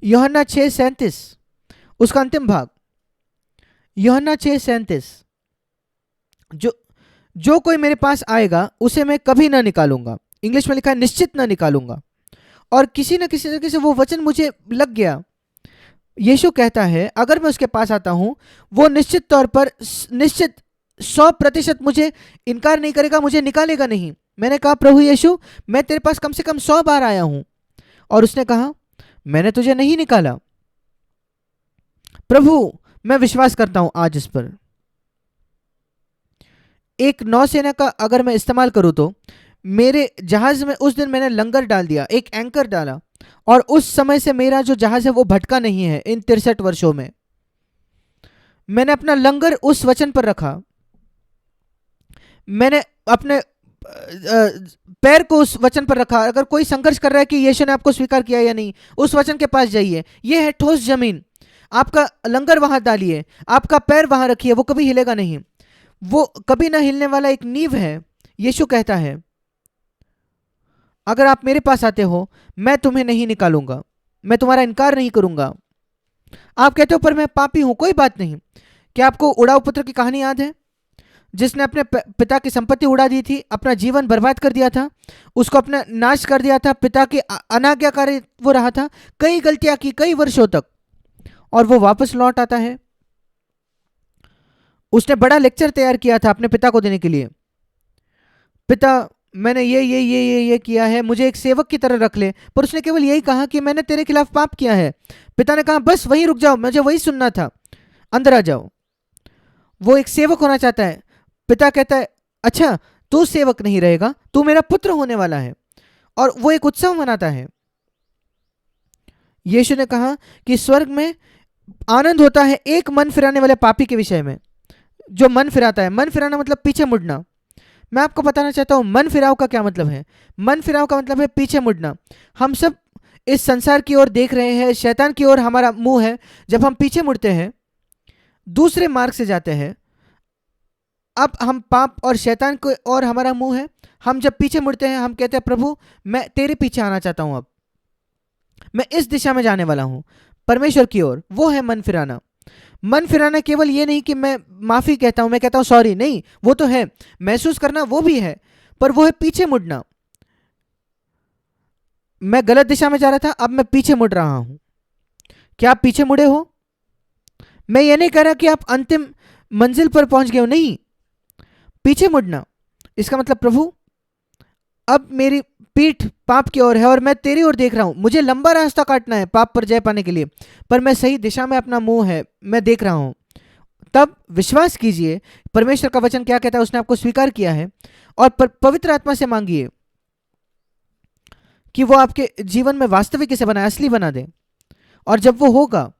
यूहन्ना 6:37, उसका अंतिम भाग, यूहन्ना 6:37, जो कोई मेरे पास आएगा उसे मैं कभी ना निकालूंगा। इंग्लिश में लिखा है निश्चित ना निकालूंगा। और किसी न किसी तरीके से वो वचन मुझे लग गया। यीशु कहता है अगर मैं उसके पास आता हूं, वो निश्चित तौर पर, निश्चित 100% मुझे इनकार नहीं करेगा, मुझे निकालेगा नहीं। मैंने कहा प्रभु यीशु, मैं तेरे पास कम से कम 100 बार आया हूं। और उसने कहा मैंने तुझे नहीं निकाला। प्रभु मैं विश्वास करता हूं आज इस पर। एक नौसेना का अगर मैं इस्तेमाल करूं तो मेरे जहाज में उस दिन मैंने लंगर डाल दिया, एक एंकर डाला, और उस समय से मेरा जो जहाज है वो भटका नहीं है। इन 63 वर्षों में मैंने अपना लंगर उस वचन पर रखा। मैंने अपने पैर को उस वचन पर रखा। अगर कोई संघर्ष कर रहा है कि यीशु ने आपको स्वीकार किया या नहीं, उस वचन के पास जाइए। यह है ठोस जमीन, आपका लंगर वहां डालिए, आपका पैर वहां रखिए, वो कभी हिलेगा नहीं। वो कभी ना हिलने वाला एक नींव है। यीशु कहता है अगर आप मेरे पास आते हो मैं तुम्हें नहीं निकालूंगा, मैं तुम्हारा इनकार नहीं करूंगा। आप कहते हो पर मैं पापी हूं, कोई बात नहीं। क्या आपको उड़ाऊ पुत्र की कहानी याद है, जिसने अपने पिता की संपत्ति उड़ा दी थी, अपना जीवन बर्बाद कर दिया था, उसको अपना नाश कर दिया था, पिता की अनाज्ञाकारी वो रहा था, कई गलतियां की कई वर्षों तक, और वो वापस लौट आता है। उसने बड़ा लेक्चर तैयार किया था अपने पिता को देने के लिए। पिता मैंने ये किया है, मुझे एक सेवक की तरह रख ले। पर उसने केवल यही कहा कि मैंने तेरे खिलाफ पाप किया है। पिता ने कहा बस वहीं रुक जाओ, मुझे वही सुनना था, अंदर आ जाओ। वो एक सेवक होना चाहता है। पिता कहता है अच्छा तू सेवक नहीं रहेगा, तू मेरा पुत्र होने वाला है। और वो एक उत्सव मनाता है। यीशु ने कहा कि स्वर्ग में आनंद होता है एक मन फिराने वाले पापी के विषय में, जो मन फिराता है। मन फिराना मतलब पीछे मुड़ना। मैं आपको बताना चाहता हूं मन फिराव का क्या मतलब है। मन फिराव का मतलब है पीछे मुड़ना। हम सब इस संसार की ओर देख रहे हैं, शैतान की ओर हमारा मुंह है। जब हम पीछे मुड़ते हैं, दूसरे मार्ग से जाते हैं, अब हम पाप और शैतान को और हमारा मुंह है। हम जब पीछे मुड़ते हैं हम कहते हैं प्रभु मैं तेरे पीछे आना चाहता हूं, अब मैं इस दिशा में जाने वाला हूं, परमेश्वर की ओर। वो है मन फिराना। मन फिराना केवल ये नहीं कि मैं माफी कहता हूं, मैं कहता हूं सॉरी, नहीं, वो तो है। महसूस करना वो भी है, पर वो है पीछे मुड़ना। मैं गलत दिशा में जा रहा था, अब मैं पीछे मुड़ रहा हूं। क्या आप पीछे मुड़े हो? मैं ये नहीं कह रहा कि आप अंतिम मंजिल पर पहुंच गए हो, नहीं। पीछे मुड़ना इसका मतलब प्रभु अब मेरी पीठ पाप की ओर है और मैं तेरी ओर देख रहा हूं। मुझे लंबा रास्ता काटना है पाप पर जय पाने के लिए, पर मैं सही दिशा में अपना मुंह है, मैं देख रहा हूं। तब विश्वास कीजिए परमेश्वर का वचन क्या कहता है। उसने आपको स्वीकार किया है और पवित्र आत्मा से मांगिए कि वो आपके जीवन में वास्तविक इसे बनाए, असली बना दे। और जब वो होगा,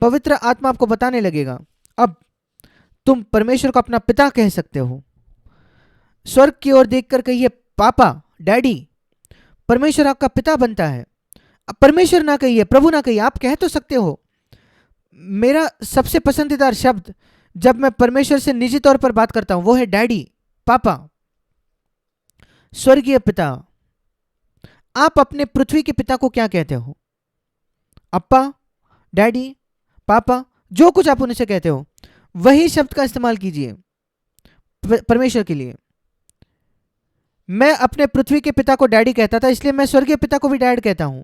पवित्र आत्मा आपको बताने लगेगा। अब तुम परमेश्वर को अपना पिता कह सकते हो। स्वर्ग की ओर देखकर कहिए पापा, डैडी। परमेश्वर आपका पिता बनता है। अब परमेश्वर ना कहिए, प्रभु ना कहिए, आप कह तो सकते हो। मेरा सबसे पसंदीदा शब्द जब मैं परमेश्वर से निजी तौर पर बात करता हूं वो है डैडी, पापा, स्वर्गीय पिता। आप अपने पृथ्वी के पिता को क्या कहते हो? अप्पा, डैडी, पापा, जो कुछ आप उनसे कहते हो वही शब्द का इस्तेमाल कीजिए परमेश्वर के लिए। मैं अपने पृथ्वी के पिता को डैडी कहता था, इसलिए मैं स्वर्गीय पिता को भी डैड कहता हूं,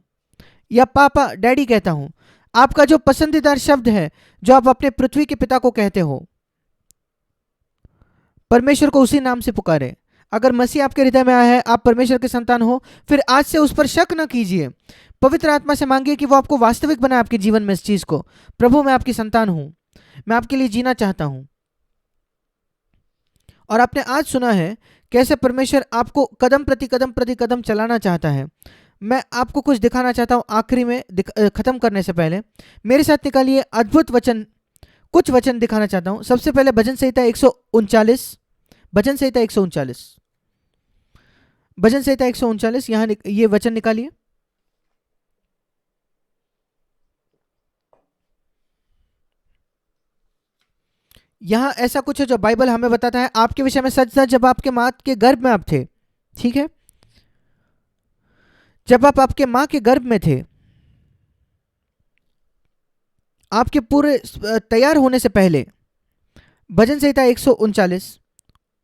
या पापा डैडी कहता हूं। आपका जो पसंदीदा शब्द है जो आप अपने पृथ्वी के पिता को कहते हो, परमेश्वर को उसी नाम से पुकारे। अगर मसीह आपके हृदय में आया है, आप परमेश्वर के संतान हो, फिर आज से उस पर शक न कीजिए। पवित्र आत्मा से मांगिए कि वो आपको वास्तविक बनाए आपके जीवन में इस चीज को। प्रभु मैं आपकी संतान हूं, मैं आपके लिए जीना चाहता हूं। और आपने आज सुना है कैसे परमेश्वर आपको कदम प्रति कदम चलाना चाहता है। मैं आपको कुछ दिखाना चाहता हूं आखिरी में, खत्म करने से पहले मेरे साथ निकालिए अद्भुत वचन, कुछ वचन दिखाना चाहता हूं। सबसे पहले भजन संहिता 139, भजन संहिता 139, भजन संहिता 139, यहां ये वचन निकालिए। यहां ऐसा कुछ है जो बाइबल हमें बताता है आपके विषय में सच सच, जब आपके मां के गर्भ में आप थे, ठीक है, जब आप आपके मां के गर्भ में थे, आपके पूरे तैयार होने से पहले, भजन संहिता 139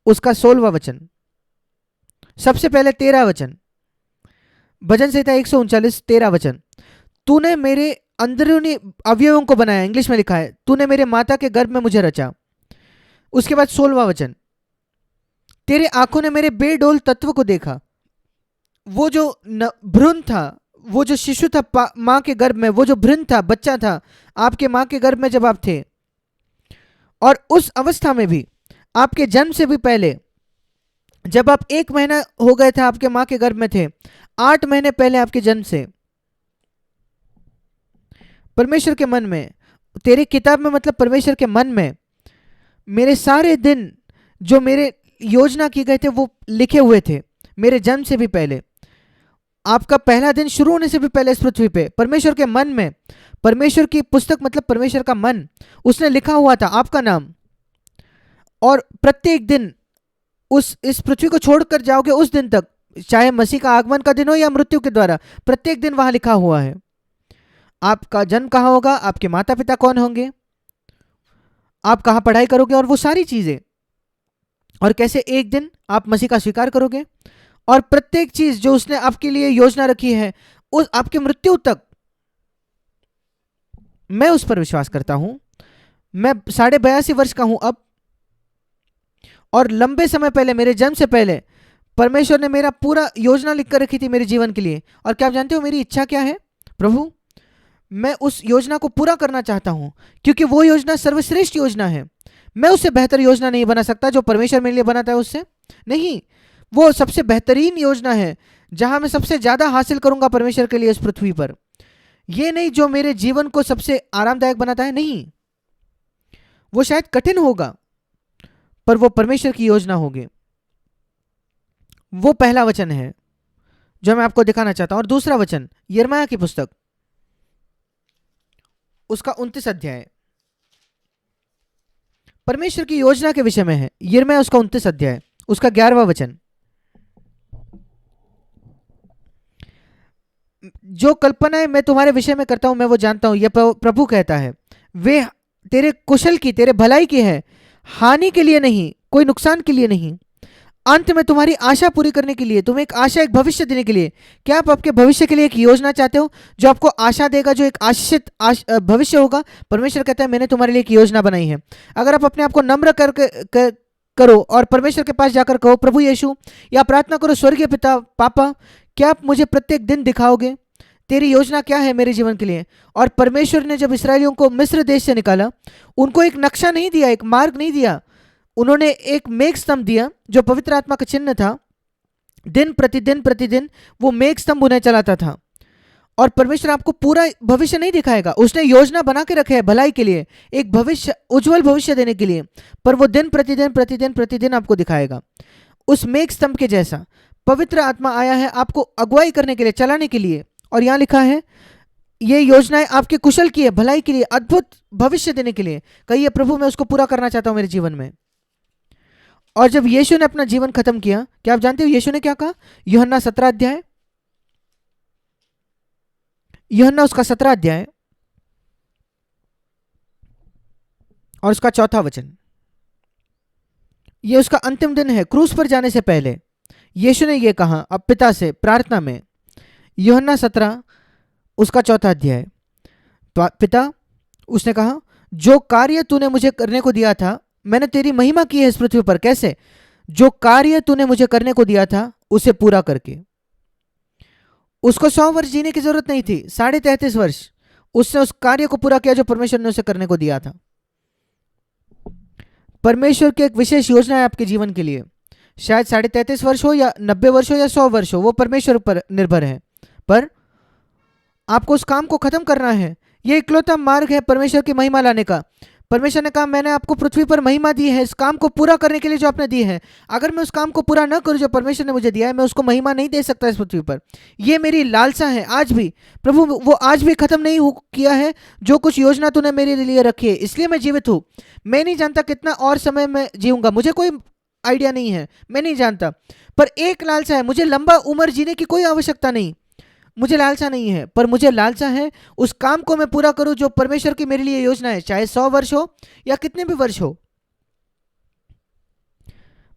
उसका 16वां वचन, सबसे पहले 13 वचन, भजन संहिता 139 13 वचन, तूने मेरे अंदरूनी अवयवों को बनाया, इंग्लिश में लिखा है, तूने मेरे माता के गर्भ में मुझे रचा। उसके बाद 16वां वचन, तेरे आंखों ने मेरे बेडोल तत्व को देखा। वो जो भ्रूण था, वो जो शिशु था मां के गर्भ में, वो जो भ्रूण था, बच्चा था आपके मां के गर्भ में जब आप थे, और उस अवस्था में भी आपके जन्म से भी पहले, जब आप 1 महीना हो गए थे आपके मां के गर्भ में थे, 8 महीने पहले आपके जन्म से परमेश्वर के मन में, तेरी किताब में मतलब परमेश्वर के मन में मेरे सारे दिन जो मेरे योजना किए गए थे वो लिखे हुए थे। मेरे जन्म से भी पहले, आपका पहला दिन शुरू होने से भी पहले इस पृथ्वी पे परमेश्वर के मन में, परमेश्वर की पुस्तक मतलब परमेश्वर का मन, उसने लिखा हुआ था आपका नाम। और प्रत्येक दिन इस पृथ्वी को छोड़कर जाओगे उस दिन तक, चाहे मसीह का आगमन का दिन हो या मृत्यु के द्वारा, प्रत्येक दिन वहां लिखा हुआ है। आपका जन्म कहाँ होगा, आपके माता पिता कौन होंगे, आप कहाँ पढ़ाई करोगे, और वो सारी चीजें, और कैसे एक दिन आप मसीह का स्वीकार करोगे, और प्रत्येक चीज जो उसने आपके लिए योजना रखी है उस आपकी मृत्यु तक। मैं उस पर विश्वास करता हूं। मैं 82.5 वर्ष का हूं अब, और लंबे समय पहले, मेरे जन्म से पहले परमेश्वर ने मेरा पूरा योजना लिख कर रखी थी मेरे जीवन के लिए। और क्या आप जानते हो मेरी इच्छा क्या है? प्रभु, मैं उस योजना को पूरा करना चाहता हूं, क्योंकि वो योजना सर्वश्रेष्ठ योजना है। मैं उससे बेहतर योजना नहीं बना सकता जो परमेश्वर मेरे लिए बनाता है, उससे नहीं। वो सबसे बेहतरीन योजना है जहां मैं सबसे ज्यादा हासिल करूंगा परमेश्वर के लिए इस पृथ्वी पर। ये नहीं जो मेरे जीवन को सबसे आरामदायक बनाता है, नहीं, वो शायद कठिन होगा पर वो परमेश्वर की योजना होगी। वो पहला वचन है जो मैं आपको दिखाना चाहता हूं। और दूसरा वचन यिर्मयाह की पुस्तक, उसका 29 अध्याय परमेश्वर की योजना के विषय में है। यिर्मयाह उसका 29 अध्याय उसका 11वां वचन, जो कल्पनाएं मैं तुम्हारे विषय में करता हूं मैं वो जानता हूं, यह प्रभु कहता है, वे तेरे कुशल की, तेरे भलाई की है, हानि के लिए नहीं, कोई नुकसान के लिए नहीं, अंत में तुम्हारी आशा पूरी करने के लिए, तुम्हें एक आशा, एक भविष्य देने के लिए। क्या आप आपके भविष्य के लिए एक योजना चाहते हो जो आपको आशा देगा, जो एक आशीषित भविष्य होगा? परमेश्वर कहता है मैंने तुम्हारे लिए एक योजना बनाई है। अगर आप अपने आप को नम्र करो और परमेश्वर के पास जाकर कहो, प्रभु यीशु, या प्रार्थना करो, स्वर्गीय पिता, पापा, क्या आप मुझे प्रत्येक दिन दिखाओगे तेरी योजना क्या है मेरे जीवन के लिए? और परमेश्वर ने जब इसराइलियों को मिस्र देश से निकाला, उनको एक नक्शा नहीं दिया, एक मार्ग नहीं दिया, उन्होंने एक मेघ स्तंभ दिया जो पवित्र आत्मा का चिन्ह था। दिन प्रतिदिन वो मेघ स्तंभ उन्हें चलाता था। और परमेश्वर आपको पूरा भविष्य नहीं दिखाएगा, उसने योजना बना के रखे है भलाई के लिए, एक भविष्य, उज्जवल भविष्य देने के लिए, पर वो दिन प्रतिदिन आपको दिखाएगा। उस मेघ स्तंभ के जैसा पवित्र आत्मा आया है आपको अगुवाई करने के लिए, चलाने के लिए। और यहां लिखा है ये योजनाएं आपके कुशल की है, भलाई के लिए, अद्भुत भविष्य देने के लिए। कहिए, प्रभु मैं उसको पूरा करना चाहता हूं मेरे जीवन में। और जब यीशु ने अपना जीवन खत्म किया, क्या आप जानते हो यीशु ने क्या कहा? यूहन्ना 17 अध्याय, यूहन्ना उसका 17 अध्याय और उसका चौथा वचन, ये उसका अंतिम दिन है। क्रूस पर जाने से पहले यीशु ने ये कहा अब पिता से प्रार्थना में, यूहन्ना 17 उसका चौथा अध्याय। पिता, उसने कहा, जो कार्य तूने मुझे करने को दिया था, मैंने तेरी महिमा की है इस पृथ्वी पर। कैसे? जो कार्य तूने मुझे करने को दिया था उसे पूरा करके। उसको 100 वर्ष जीने की जरूरत नहीं थी, 33.5 वर्ष उसने उस कार्य को पूरा किया जो परमेश्वर ने उसे करने को दिया था। परमेश्वर की एक विशेष योजना है आपके जीवन के लिए। शायद 33.5 वर्ष हो या 90 वर्ष हो या 100 वर्ष हो, वो परमेश्वर पर निर्भर है, पर आपको उस काम को खत्म करना है। ये इकलौता मार्ग है परमेश्वर की महिमा लाने का। परमेश्वर ने कहा मैंने आपको पृथ्वी पर महिमा दी है इस काम को पूरा करने के लिए जो आपने दी है। अगर मैं उस काम को पूरा न करूं जो परमेश्वर ने मुझे दिया है, मैं उसको महिमा नहीं दे सकता इस पृथ्वी पर। ये मेरी लालसा है आज भी। प्रभु, वो आज भी खत्म नहीं किया है जो कुछ योजना तूने मेरे लिए रखी है, इसलिए मैं जीवित हूँ। मैं नहीं जानता कितना और समय मैं जीऊंगा, मुझे कोई आइडिया नहीं है, मैं नहीं जानता, पर एक लालसा है, मुझे लंबा उम्र जीने की कोई आवश्यकता नहीं, मुझे लालसा नहीं है, पर मुझे लालसा है उस काम को मैं पूरा करूं जो परमेश्वर की मेरे लिए योजना है, चाहे 100 वर्ष हो या कितने भी वर्ष हो।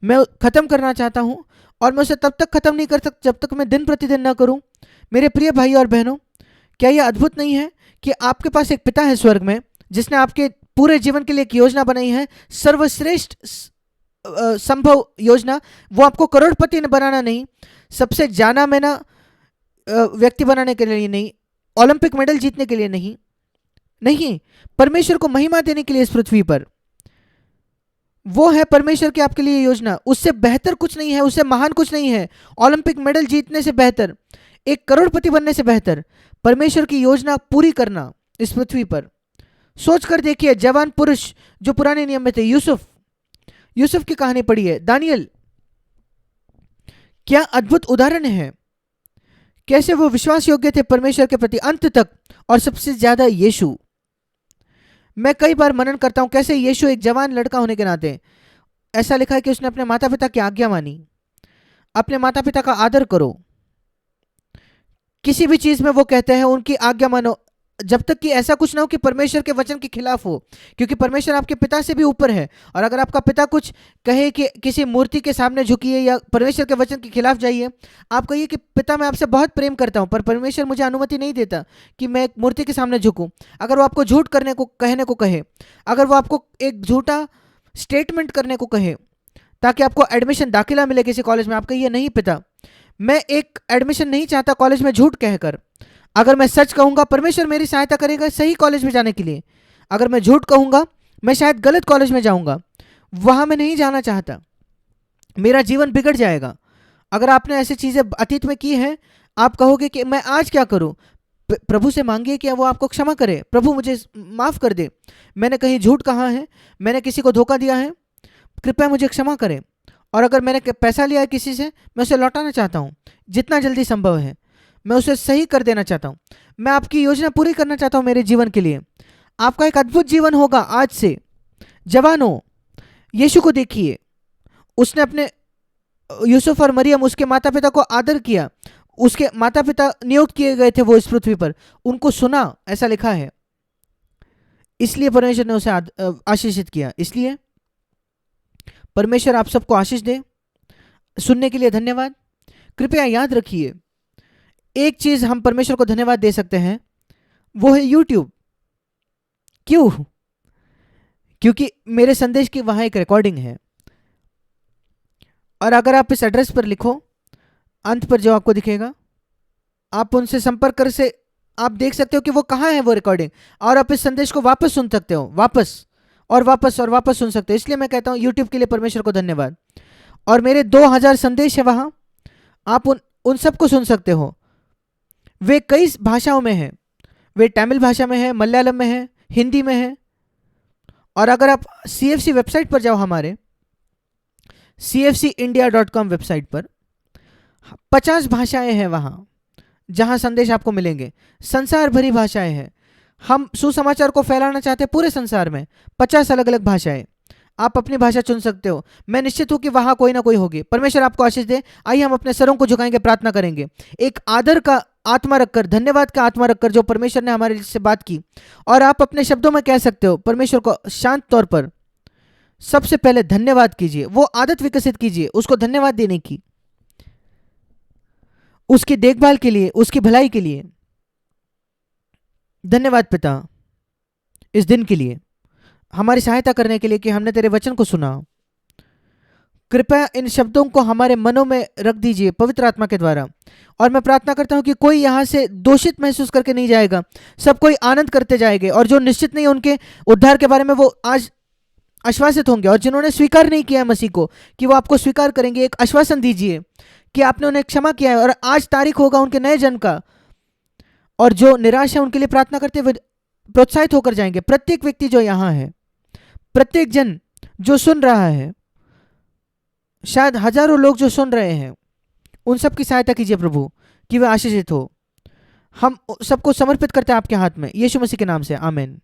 मैं खत्म करना चाहता हूं और मैं उसे तब तक खत्म नहीं कर सकता जब तक मैं दिन प्रतिदिन ना करूं। मेरे प्रिय भाई और बहनों, क्या यह अद्भुत नहीं है कि आपके पास एक पिता है स्वर्ग में जिसने आपके पूरे जीवन के लिए एक योजना बनाई है, सर्वश्रेष्ठ संभव योजना। वो आपको करोड़पति बनाना नहीं, सबसे जाना माना व्यक्ति बनाने के लिए नहीं, ओलंपिक मेडल जीतने के लिए नहीं, नहीं, परमेश्वर को महिमा देने के लिए इस पृथ्वी पर। वो है परमेश्वर की आपके लिए योजना। उससे बेहतर कुछ नहीं है, उससे महान कुछ नहीं है। ओलंपिक मेडल जीतने से बेहतर, एक करोड़पति बनने से बेहतर परमेश्वर की योजना पूरी करना इस पृथ्वी पर। सोच कर देखिए, जवान पुरुष जो पुराने नियम में थे, यूसुफ की कहानी पढ़ी है, दानियल, क्या अद्भुत उदाहरण है कैसे वो विश्वास योग्य थे परमेश्वर के प्रति अंत तक। और सबसे ज्यादा यीशु, मैं कई बार मनन करता हूं कैसे यीशु एक जवान लड़का होने के नाते, ऐसा लिखा है कि उसने अपने माता पिता की आज्ञा मानी। अपने माता पिता का आदर करो, किसी भी चीज में वो कहते हैं उनकी आज्ञा मानो, जब तक कि ऐसा कुछ ना हो कि परमेश्वर के वचन के खिलाफ हो, क्योंकि परमेश्वर आपके पिता से भी ऊपर है। और अगर आपका पिता कुछ कहे कि किसी मूर्ति के सामने झुकिए या परमेश्वर के वचन के खिलाफ जाइए, आप कहिए कि पिता मैं आपसे बहुत प्रेम करता हूं पर परमेश्वर मुझे अनुमति नहीं देता कि मैं एक मूर्ति के सामने झुकूं। अगर वो आपको झूठ कहने को कहे, अगर वो आपको एक झूठा स्टेटमेंट करने को कहे ताकि आपको एडमिशन दाखिला मिले किसी कॉलेज में, आप कहिए नहीं पिता, मैं एक एडमिशन नहीं चाहता कॉलेज में झूठ कहकर। अगर मैं सच कहूंगा परमेश्वर मेरी सहायता करेगा सही कॉलेज में जाने के लिए। अगर मैं झूठ कहूंगा मैं शायद गलत कॉलेज में जाऊंगा, वहां मैं नहीं जाना चाहता, मेरा जीवन बिगड़ जाएगा। अगर आपने ऐसी चीजें अतीत में की हैं, आप कहोगे कि मैं आज क्या करूं, प्रभु से मांगिए कि वो आपको क्षमा करे, प्रभु मुझे माफ कर दे, मैंने कहीं झूठ कहा है, मैंने किसी को धोखा दिया है, कृपया मुझे क्षमा करें। और अगर मैंने पैसा लिया है किसी से, मैं उसे लौटाना चाहता हूँ जितना जल्दी संभव है, मैं उसे सही कर देना चाहता हूँ, मैं आपकी योजना पूरी करना चाहता हूँ मेरे जीवन के लिए। आपका एक अद्भुत जीवन होगा आज से। जवानों, यीशु को देखिए, उसने अपने यूसुफ और मरियम, उसके माता पिता को आदर किया, उसके माता पिता नियुक्त किए गए थे वो इस पृथ्वी पर, उनको सुना, ऐसा लिखा है, इसलिए परमेश्वर ने उसे आशीषित किया। इसलिए परमेश्वर आप सबको आशीष दे। सुनने के लिए धन्यवाद। कृपया याद रखिए, एक चीज हम परमेश्वर को धन्यवाद दे सकते हैं, वो है YouTube। क्यों? क्योंकि मेरे संदेश की वहां एक रिकॉर्डिंग है, और अगर आप इस एड्रेस पर लिखो, अंत पर जो आपको दिखेगा, आप उनसे संपर्क कर से आप देख सकते हो कि वो कहाँ है वो रिकॉर्डिंग, और आप इस संदेश को वापस सुन सकते हो, वापस और वापस और वापस सुन सकते हो। इसलिए मैं कहता हूँ YouTube के लिए परमेश्वर को धन्यवाद। और मेरे 2000 संदेश है वहाँ, आप उन सबको सुन सकते हो। वे कई भाषाओं में हैं, वे तमिल भाषा में है, मलयालम में है, हिंदी में है। और अगर आप CFC वेबसाइट पर जाओ, हमारे cfcindia.com वेबसाइट पर 50 भाषाएं हैं वहाँ जहाँ संदेश आपको मिलेंगे। संसार भरी भाषाएं हैं। हम सुसमाचार को फैलाना चाहते हैं पूरे संसार में, 50 अलग अलग भाषाएं। आप अपनी भाषा चुन सकते हो। मैं निश्चित हूं कि वहां कोई ना कोई होगी। परमेश्वर आपको आशीष दे। आइए हम अपने सरों को झुकाएंगे, प्रार्थना करेंगे। एक आदर का आत्मा रखकर, धन्यवाद का आत्मा रखकर, जो परमेश्वर ने हमारे से बात की, और आप अपने शब्दों में कह सकते हो परमेश्वर को शांत तौर पर। सबसे पहले धन्यवाद कीजिए, वो आदत विकसित कीजिए उसको धन्यवाद देने की, उसकी देखभाल के लिए, उसकी भलाई के लिए। धन्यवाद पिता, इस दिन के लिए, हमारी सहायता करने के लिए कि हमने तेरे वचन को सुना। कृपया इन शब्दों को हमारे मनों में रख दीजिए पवित्र आत्मा के द्वारा। और मैं प्रार्थना करता हूं कि कोई यहाँ से दोषित महसूस करके नहीं जाएगा, सब कोई आनंद करते जाएंगे। और जो निश्चित नहीं उनके उद्धार के बारे में, वो आज आश्वासित होंगे। और जिन्होंने स्वीकार नहीं किया मसीह को, कि वो आपको स्वीकार करेंगे। एक आश्वासन दीजिए कि आपने उन्हें क्षमा किया है और आज तारीख होगा उनके नए जन्म का। और जो निराश है उनके लिए प्रार्थना करते हुए प्रोत्साहित होकर जाएंगे। प्रत्येक व्यक्ति जो यहाँ है, प्रत्येक जन जो सुन रहा है, शायद हजारों लोग जो सुन रहे हैं, उन सब की सहायता कीजिए प्रभु, कि वे आशीषित हो। हम सबको समर्पित करते हैं आपके हाथ में, यीशु मसीह के नाम से, आमीन।